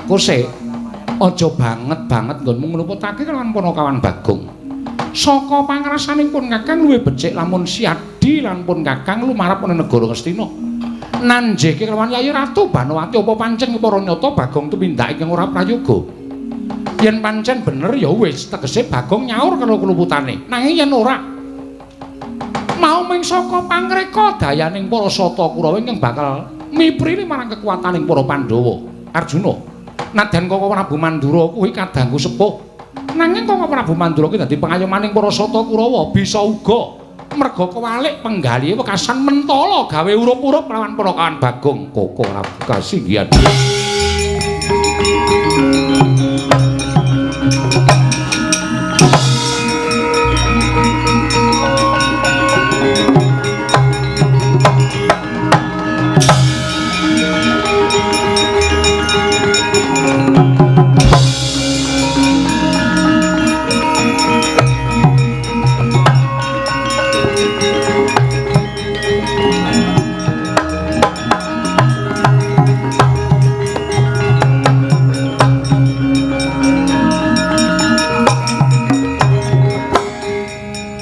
Kose aja banget nggonmu ngluputake kelawan Panakawan Bagong. Saka pangrasanipun Kakang luwih becik lamun Siadi lan pun Kakang lumarap ing negara Ngastina. Nanjeke kelawan Yayi Ratu Banowati apa pancen para nyata Bagong tumindak ingkang ora prayoga. Yen pancen bener ya wis tegese Bagong nyaur karo keluputane. Nanging yen ora mau ming saka pangreka dayaning para sata Kurawa ingkang bakal miprili marang kekuataning para Pandhawa. Arjuna, nadyan Koko Prabu Mandura kuwi kadangku sepuh. Nanging Koko Prabu Mandura kuwi dadi pengayomaning para sata Kurawa bisa uga merga kewalik penggalihe wekasan mentala gawe urup-urup lawan Panakawan Bagong. Koko Prabu kasinggihan.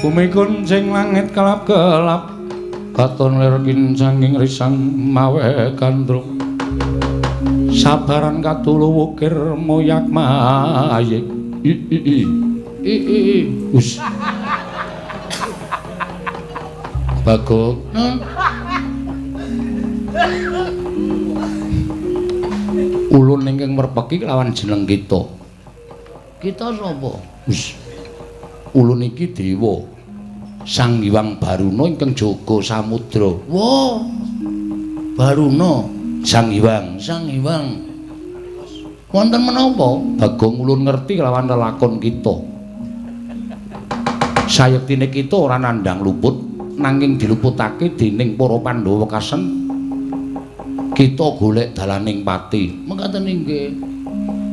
Bumi kuncing langit kelap-kelap katon lir kincanging risang mawe gandrung sabaran katulu wukir moyak mayik us Bagong ulun ingkang merpeki lawan jeneng kita sapa us ulun iki dewa Sang Hyang Baruna ingkang jaga samudra. Wah. Baruna, Sang Hyang. Wonten menapa Bagong ulun ngerti lawan lelakon kita. Sayektine kita ora nandhang luput nanging diluputake dening para Pandhawa wekasan kita golek dalaning pati. Mengkaten inggih.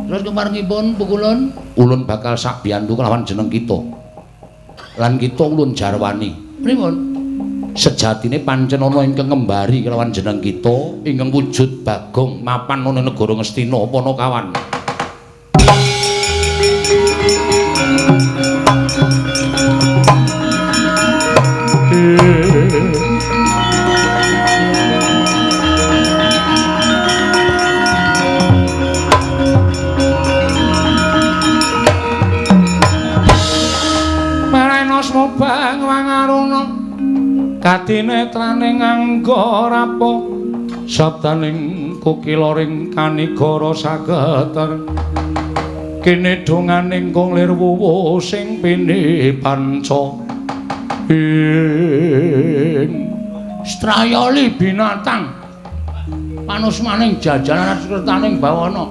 Terus kemarengipun pukulun ulun bakal sak biyantu kelawan jeneng kita. Lan kita ulun jarwani. Pripun? Sejatine pancen ana ingkang ngembari kelawan jeneng kita ingkang wujud Bagong mapan ana negara Ngastina Panakawan. Bang wangaruna katinetraning angga rapa sabdaning kukiloring kanigara sageter kene donganing konglir wuwu sing pini panca ing strayali binatang panusmaning jajanan sekretaning bawana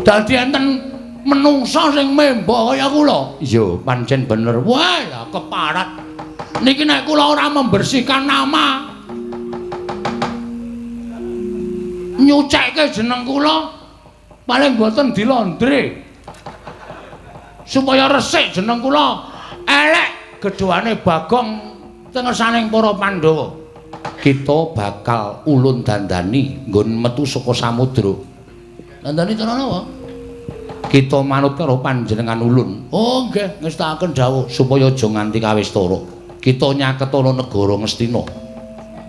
dadi enten menungsa sing memba kaya kula. Iya, pancen bener. Wah, ya keparat. Niki nek kula ora membersihkan nama, nyucekke jeneng kula, paling boten dilondre. Supaya resik jeneng kula, elek gedhoane Bagong tengesaning para Pandhawa. Kita bakal ulun dandani nggon metu saka samudra. Dandani cara napa? Kita manut karo panjenengan ulun. Oh nggih, ngestakaken dawuh supaya aja nganti kawistara. Kita nyaketana negara Ngastina.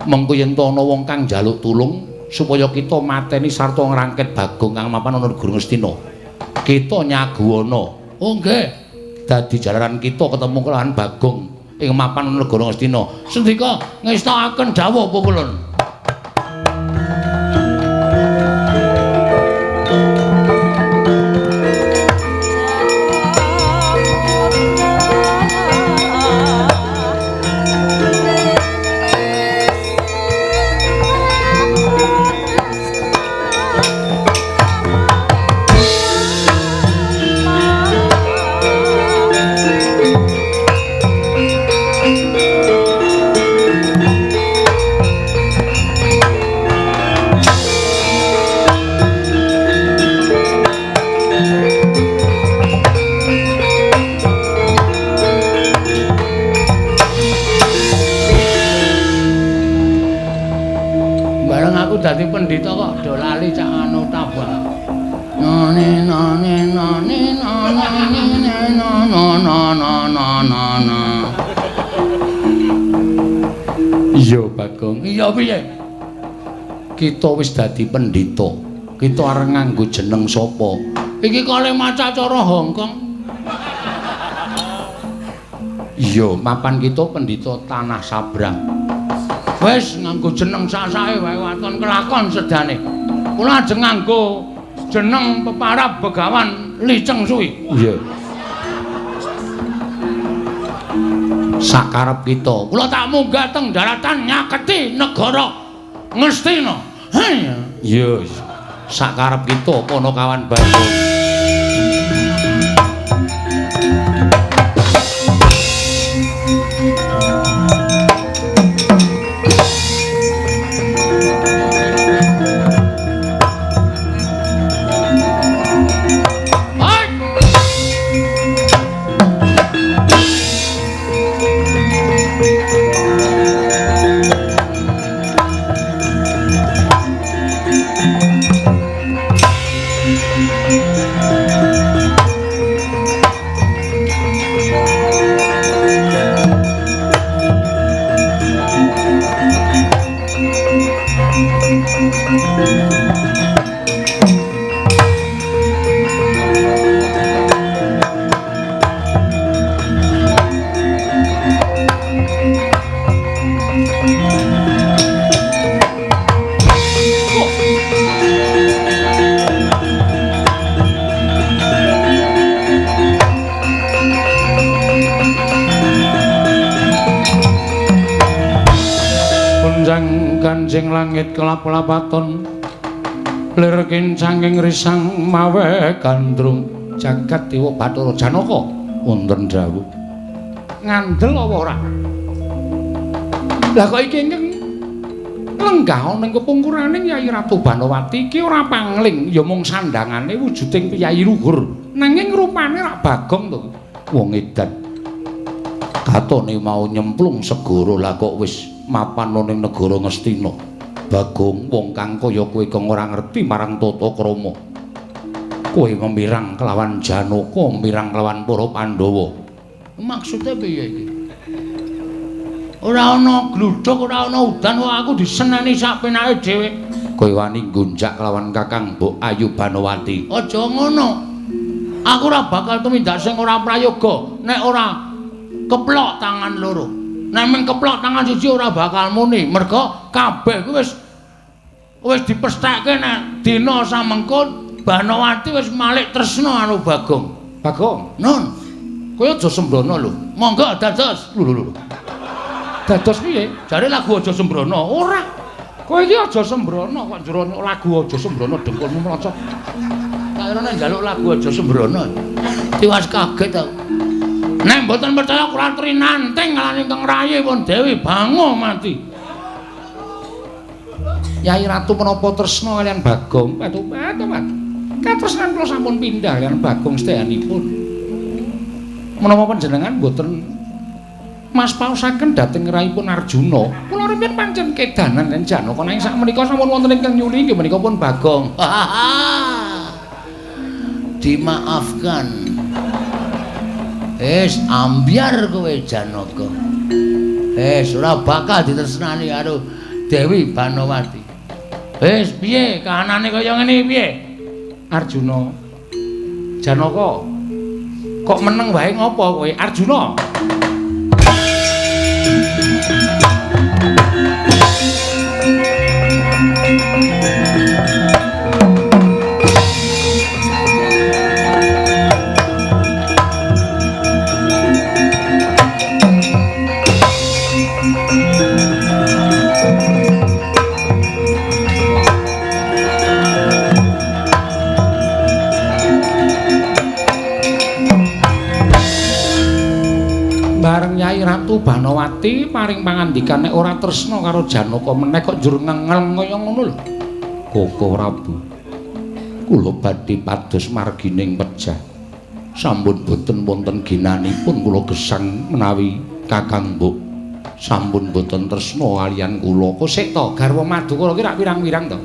Mengko yen ana wong kang njaluk tulung supaya kita mateni sarta ngrangket Bagong kang mapan ana negara Ngastina. Kita nyaguwana. Oh nggih. Dadi jalaran kita ketemu kelawan Bagong ing mapan ana negara Ngastina. Sendika ngestakaken dawuh apa kulun? lali cak anu tabah. None none none none. Iya Bagong. Iya piye? Kita wis dadi pendhita. Kita arep nganggo jeneng sapa? Iki kalih maca cara Hongkong. Iya, mapan kita pendhita Tanah Sabrang. Wis nganggo jeneng sak-sake wae waton kelakon sedane. Kula ajeng nganggo jeneng peparab Begawan Liceng Suwi. Iya. Sakarep kita. Kula tak munggah teng daratan nyaketi negara Ngastina. Iya. Sakarep kita kono kawan Bagong. Kanjeng langit kelap-lapaton lir kincanging risang mawe gandrung jagat dewa Bathara Janaka wonten dawuh ngandel apa ora lah kok iki ingkang lenggah ning kepungkuraning Yayi Ratu Banowati iki ora pangling ya mung sandhangane wujuding piyayi luhur nanging rupane rak Bagong to wong edan katone mau nyemplung segara lah kok wis mapan ning negara Ngastina. Bagong wong kang kaya kowe kang ora ngerti marang tata krama. Kowe memirang kelawan Janaka, mirang kelawan para Pandhawa. Maksude piye iki? Ora ana gludhuk, ora ana udan kok aku diseneni sak penake dhewe. Kowe wani gonjak kelawan Kakang Mbok Ayu Banowati. Aja ngono. Aku ora bakal tumindak sing ora prayoga nek ora keplok tangan loro. Nek mung keplok tangan siji ora bakal muni, merga kabeh kuwi wis dipesthekke nek dina samengko Banowati wis malik tresna karo Bagong. Bagong, Nun. Kowe aja sembrono lho. Monggo dados. Lho. Dados piye? Jare lagu aja sembrono. Ora. Kowe iki aja sembrono kok jrono lagu aja sembrono dengkulmu mlocot. Tak kira njaluk lagu aja sembrono. Tiwas kaget aku. Nek mboten percaya kula trinanting ngalani Kang Rayi pun Dewi bango mati. Yayi Ratu menapa tresna kaliyan Bagong? Patu. Katresnan kula sampun pindah kaliyan Bagong sedayanipun. Menapa panjenengan mboten Mas pausaken dhateng rayipun Arjuna? Kula riyen pancen kedanan lan Janaka nanging sak menika sampun wonten ingkang nyuli inggih menika pun Bagong. Dimaafkan. Ambyar kowe Janaka. Ora bakal ditresnani karo Dewi Banowati. Piye kahanane kaya ngene piye? Arjuna. Janaka. Kok meneng wae ngopo kowe? Arjuna. Bareng Yayi Ratu Banowati paring pangandikan nek ora tresna karo Janaka meneh kok njur ngengel kaya ngono lho. Koko Prabu. Kula badhe pados margining pejah. Sampun boten wonten ginanipun kula gesang menawi Kakang Mbok sampun boten tresna kaliyan kula. Kok sik to garwa Madukara ki rak pirang-pirang to?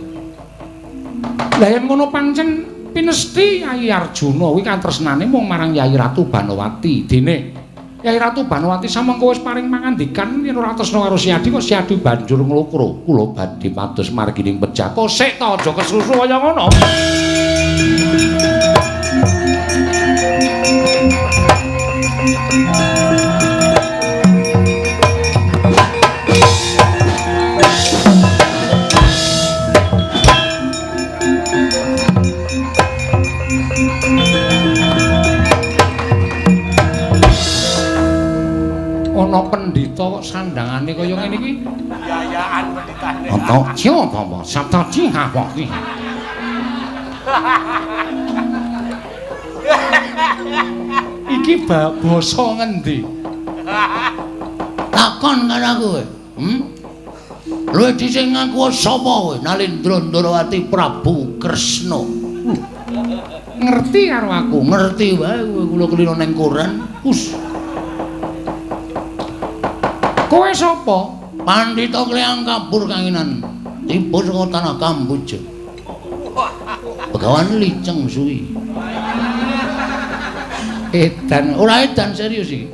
Lah yen ngono pancen pinesti Yai Arjuna kuwi katresnane mung marang Yai Ratu Banowati. Dene Yai Ratu Banowati samengko wis paring mangandikan yen ora tresna karo Si Adi kok Si Adi banjur nglukro. Kula badhe pados margining pejah. Kok sik ta aja kesrusu kaya ngono. Ana pendhita kok sandhangane kaya ngene iki. Yayaan pendhitane. Apa coba apa sabda cihah kok iki. Iki basa ngendi? Takon karo aku kowe. Luwih dhisik ngaku sapa kowe? Nalindra Ndarawati Prabu Kresna. Ngerti karo aku, ngerti wae kowe kula kelina ning koran. Kowe sapa? Pandhita Klyang Kabur Kanginan. Tiba saka tanah Kamboja. Begawan liceng suwi. Edan, ora edan serius iki.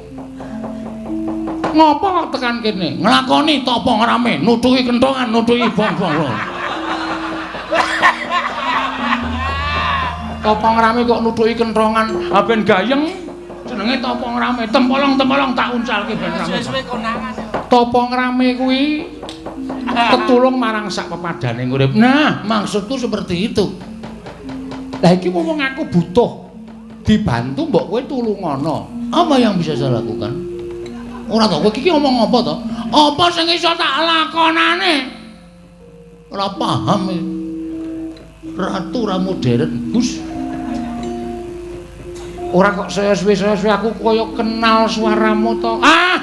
Ngopo kok tekan kene? Nglakoni tapa ngrame, nutuhi kenthongan, nutuhi bong-bong. Tapa ngrame kok nutuhi kenthongan, ha ben gayeng. Jenenge tapa ngrame, tempolong-tempolong tak uncalke ben rame. Tapa ngrame kuwi ketulung marang sak pepadane urip. Nah, maksudku seperti itu. Lah iki wong aku butuh dibantu mbok kowe tulungono. Apa yang bisa saya lakukan? Ora to kowe iki ngomong apa to? Apa sing iso tak lakonane? Ora paham iki. Ratu ra modern, Gus. Ora kok saya suwe-suwe aku kaya kenal suaramu to. Ah!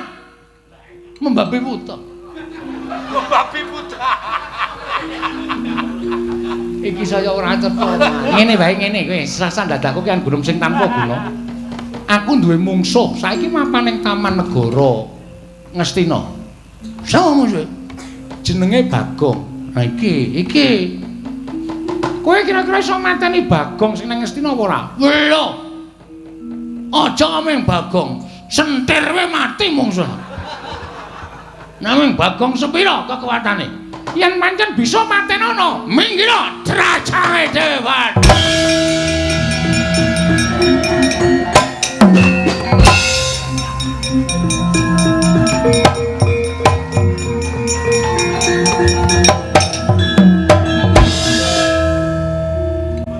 Membabi buta. Membabi buta. Iki saya ora cetha. Ngene wae ngene kowe, srasan dadakku ki kan gunung sing tanpa guna. Aku duwe mungsuh, saiki mapan ning Taman Negara Ngastina. Sapa mungsuhe? Jenenge Bagong. Nah iki. Kowe kira-kira iso mateni Bagong sing nang Ngastina apa ora? Lho. Aja ameng Bagong, sentir wae mati mungsuh. Nanging Bagong sepira kekuatane? Yen pancen bisa matenono, minggira drajange dewan.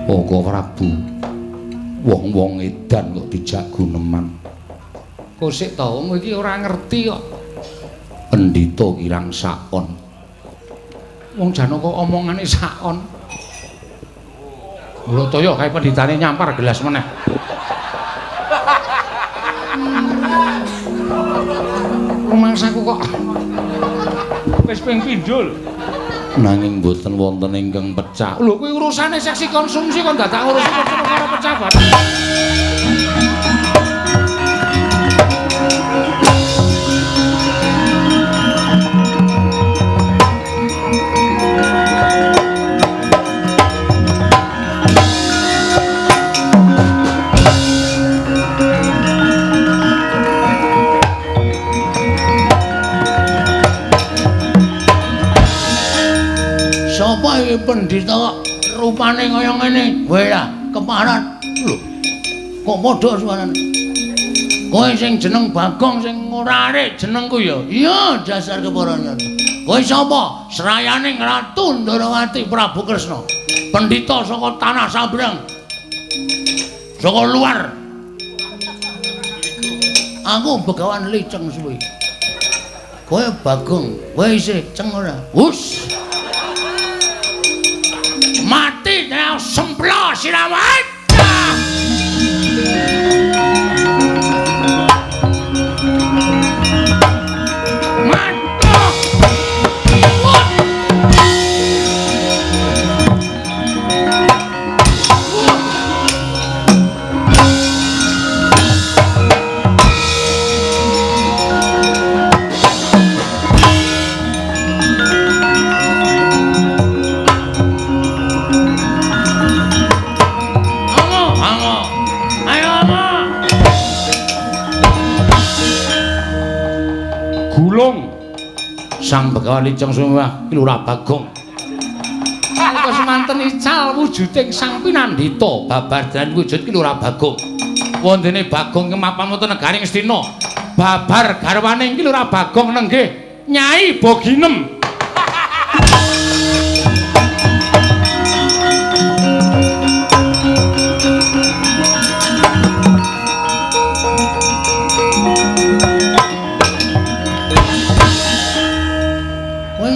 Ogo Prabu, wong-wong edan kok dijak guneman. Kok sik ta wong iki ora ngerti kok. Pendhita kirang sakon. Wong Janaka omongane sakon. Mula toya kae pendhitane nyampar gelas meneh. Rumangsaku kok wis ping pindho lho. Nanging mboten wonten ingkang pecah. Lho kuwi urusane seksi konsumsi kok dadak ngurusi karo pecah bareng. Sapa iki pendhita kok rupane kaya ngene? Kowe lah, keparat. Lho. Kok padha suarane? Kowe sing jeneng Bagong sing ora arek jenengku ya. Iya, dasar keparangan. Kowe sapa? Serayaning Ratu Ndarawati Prabu Kresna. Pendhita saka tanah Sabrang. Saka luar. Aku Begawan liceng suwe. Kowe Bagong, kowe isih ceng ora? Wus. Mati nang semplo siramu. Sang Begawan Liceng Sumah Lurah Bagong. Menika semanten ical wujuding Sang Pinandhita babar wujud ki Lurah Bagong. Wondene Bagong kemapamutu negaring Astina. Babar garwane iki Lurah Bagong nenggih Nyai Boginem.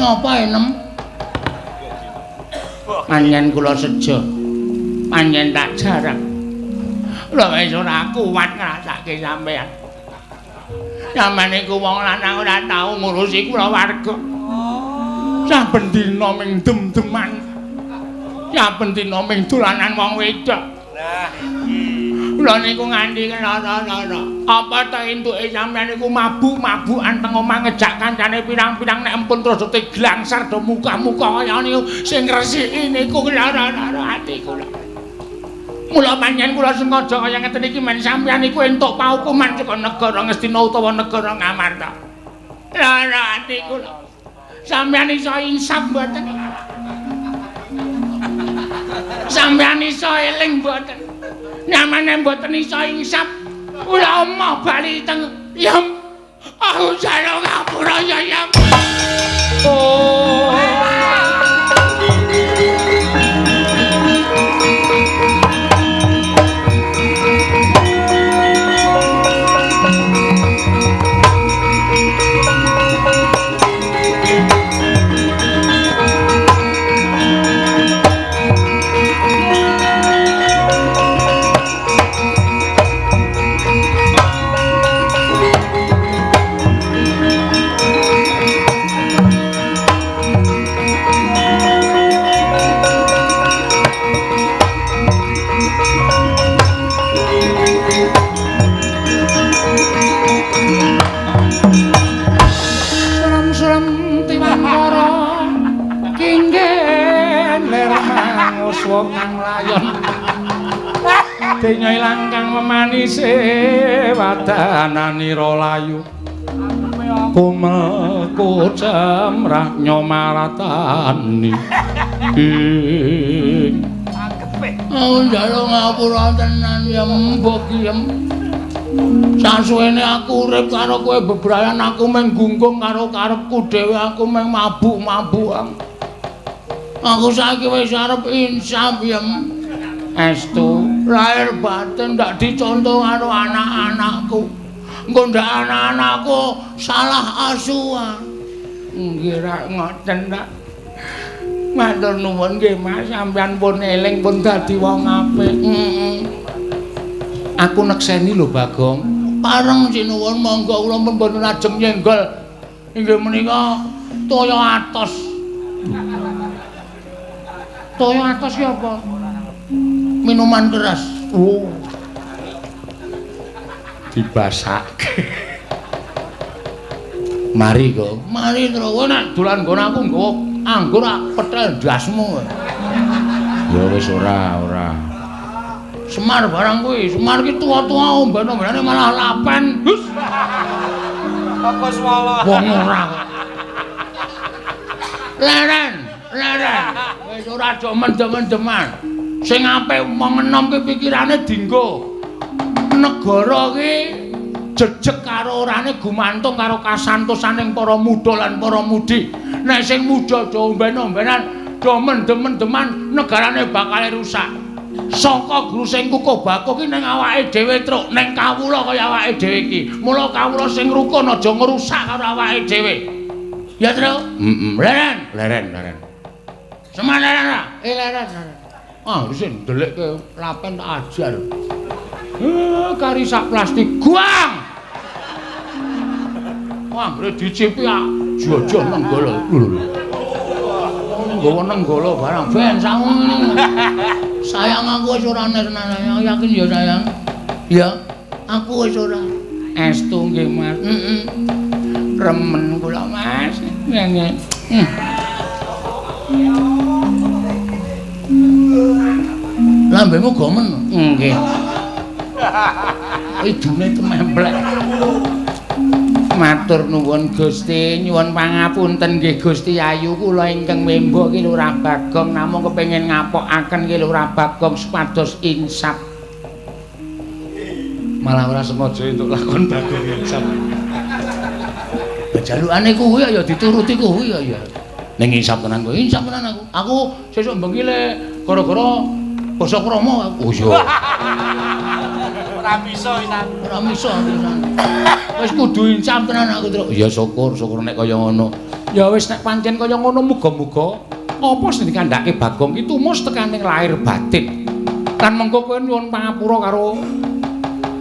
Apa enem? Panjen kula sejo. Panjen tak jarang. Lha wis ora kuat ngrasake sampean. Sampeyan iku wong lanang ora tau ngurusi kula warga. Saben dina ming dem-deman. Saben dina ming dolanan wong wedok. Nah, kula niku nganti kena-kena. Apa ta entuke sampeyan niku mabuk-mabukan teng omah ngejak kancane pirang-pirang nek empun terus diglangsar do muka-muka kaya niku sing ngresiki niku ati kula. Mula panjenengan kula sengaja kaya ngeten iki men sampeyan niku entuk paukuman saka negara Ngastina utawa negara Ngamarta. Lah ati kula. Sampeyan iso insaf mboten? Sampeyan iso eling mboten? Nyamane mboten iso insaf. Kula omah bali teng Yam. Aku jare ngapura ya Yam. Oh. Denyai langkang memanise wadananira layu kumelku cemrah nyomaratani aku njaluk ngapura tenan ya mbok kiem sasuwene aku urip karo kowe bebrayan aku mung gunggung karo karepku dhewe aku mung mabuk-mabukan aku saiki wis arep insaf ya estu lahir batin ndak dicontoh karo anak-anakku. Engko ndak anak-anakku salah asuhan. Nggih ra ngoten ta. Matur nuwun nggih Mas, sampeyan pun eling pun dadi wong apik. Aku nekseni lho Bagong. Pareng sinuwun monggo kula pun mboten ajeng nyenggol. Inggih menika toya atos. Toya atos ya apa? Minuman keras. Oh. Dibasake. Mari kok. Mari terus kowe nek dolan nggon aku nggo anggur petel dasmu. Ya wis ora. Semar barang kuwi, Semar ki tuwa-tuwa omben-ombenane malah lapen. Hus. Apa swala? Wong ora kok. Leren. Wis ora aja mendem-mendeman. Sing apik wong enom ki pikirane dienggo negara ki jejeg karo orane gumantung karo kasantosaning para muda lan para mudi. Nek sing muda aja omben-ombenan, do mendem-mendeman negarane bakal rusak. Saka guru sing kukuh bako ki ning awake dhewe truk, ning kawula kaya awake dhewe iki. Mula kawula sing rukun aja ngrusak karo awake dhewe. Ya, Tru? Leren. Semanten leren. Ah, wis ndelik ke lapen tak ajar. Kari sak plastik guang. Wah, bre dicipi ah jojo nenggala. Nggawa nenggala barang ben samono. Sayang aku wis ora nesnane, yakin ya sayang. Ya, aku wis ora. Estu nggih, Mas. Remen kula, Mas. Nggih. Lambemu gomen. Nggih. Idune tememplek. Matur nuwun Gusti, nyuwun pangapunten nggih Gusti Ayu, kula ingkang membo ki Lurah Bagong namung kepengin ngapokaken ki Lurah Bagong supados insap. Malah ora sengaja entuk lakon Bagong insap. Jalukane kuwi ya dituruti kuwi ya. Ning insap tenan kuwi, insap tenan aku. Aku sesuk bengi le gara-gara basa krama. Oh iya. Ora bisa pisan. Ora bisa pisan. Wis kudu insap tenan aku, Tru. Ya syukur nek kaya ngono. Ya wis nek pancen kaya ngono muga-muga apa sing dikandhake Bagong iki tumus tekaning lahir batin. Lan mengko kowe nyuwun pangapura karo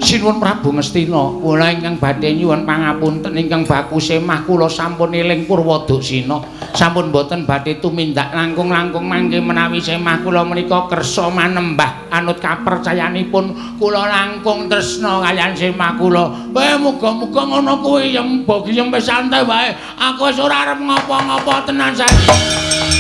Sinuwun Prabu Ngastina. Kula ingkang badhe nyuwun pangapunten ingkang baku semah kula sampun eling Purwadaksina. Sampun boten badhe tumindak langkung-langkung mangke menawi semah kula menika kersa manembah anut kapercayanipun kula langkung tresna kaliyan semah kula. Muga-muga ngono kuwi ya mbok ya wis santai wae. Aku wis ora arep ngapa-ngapa tenan saiki.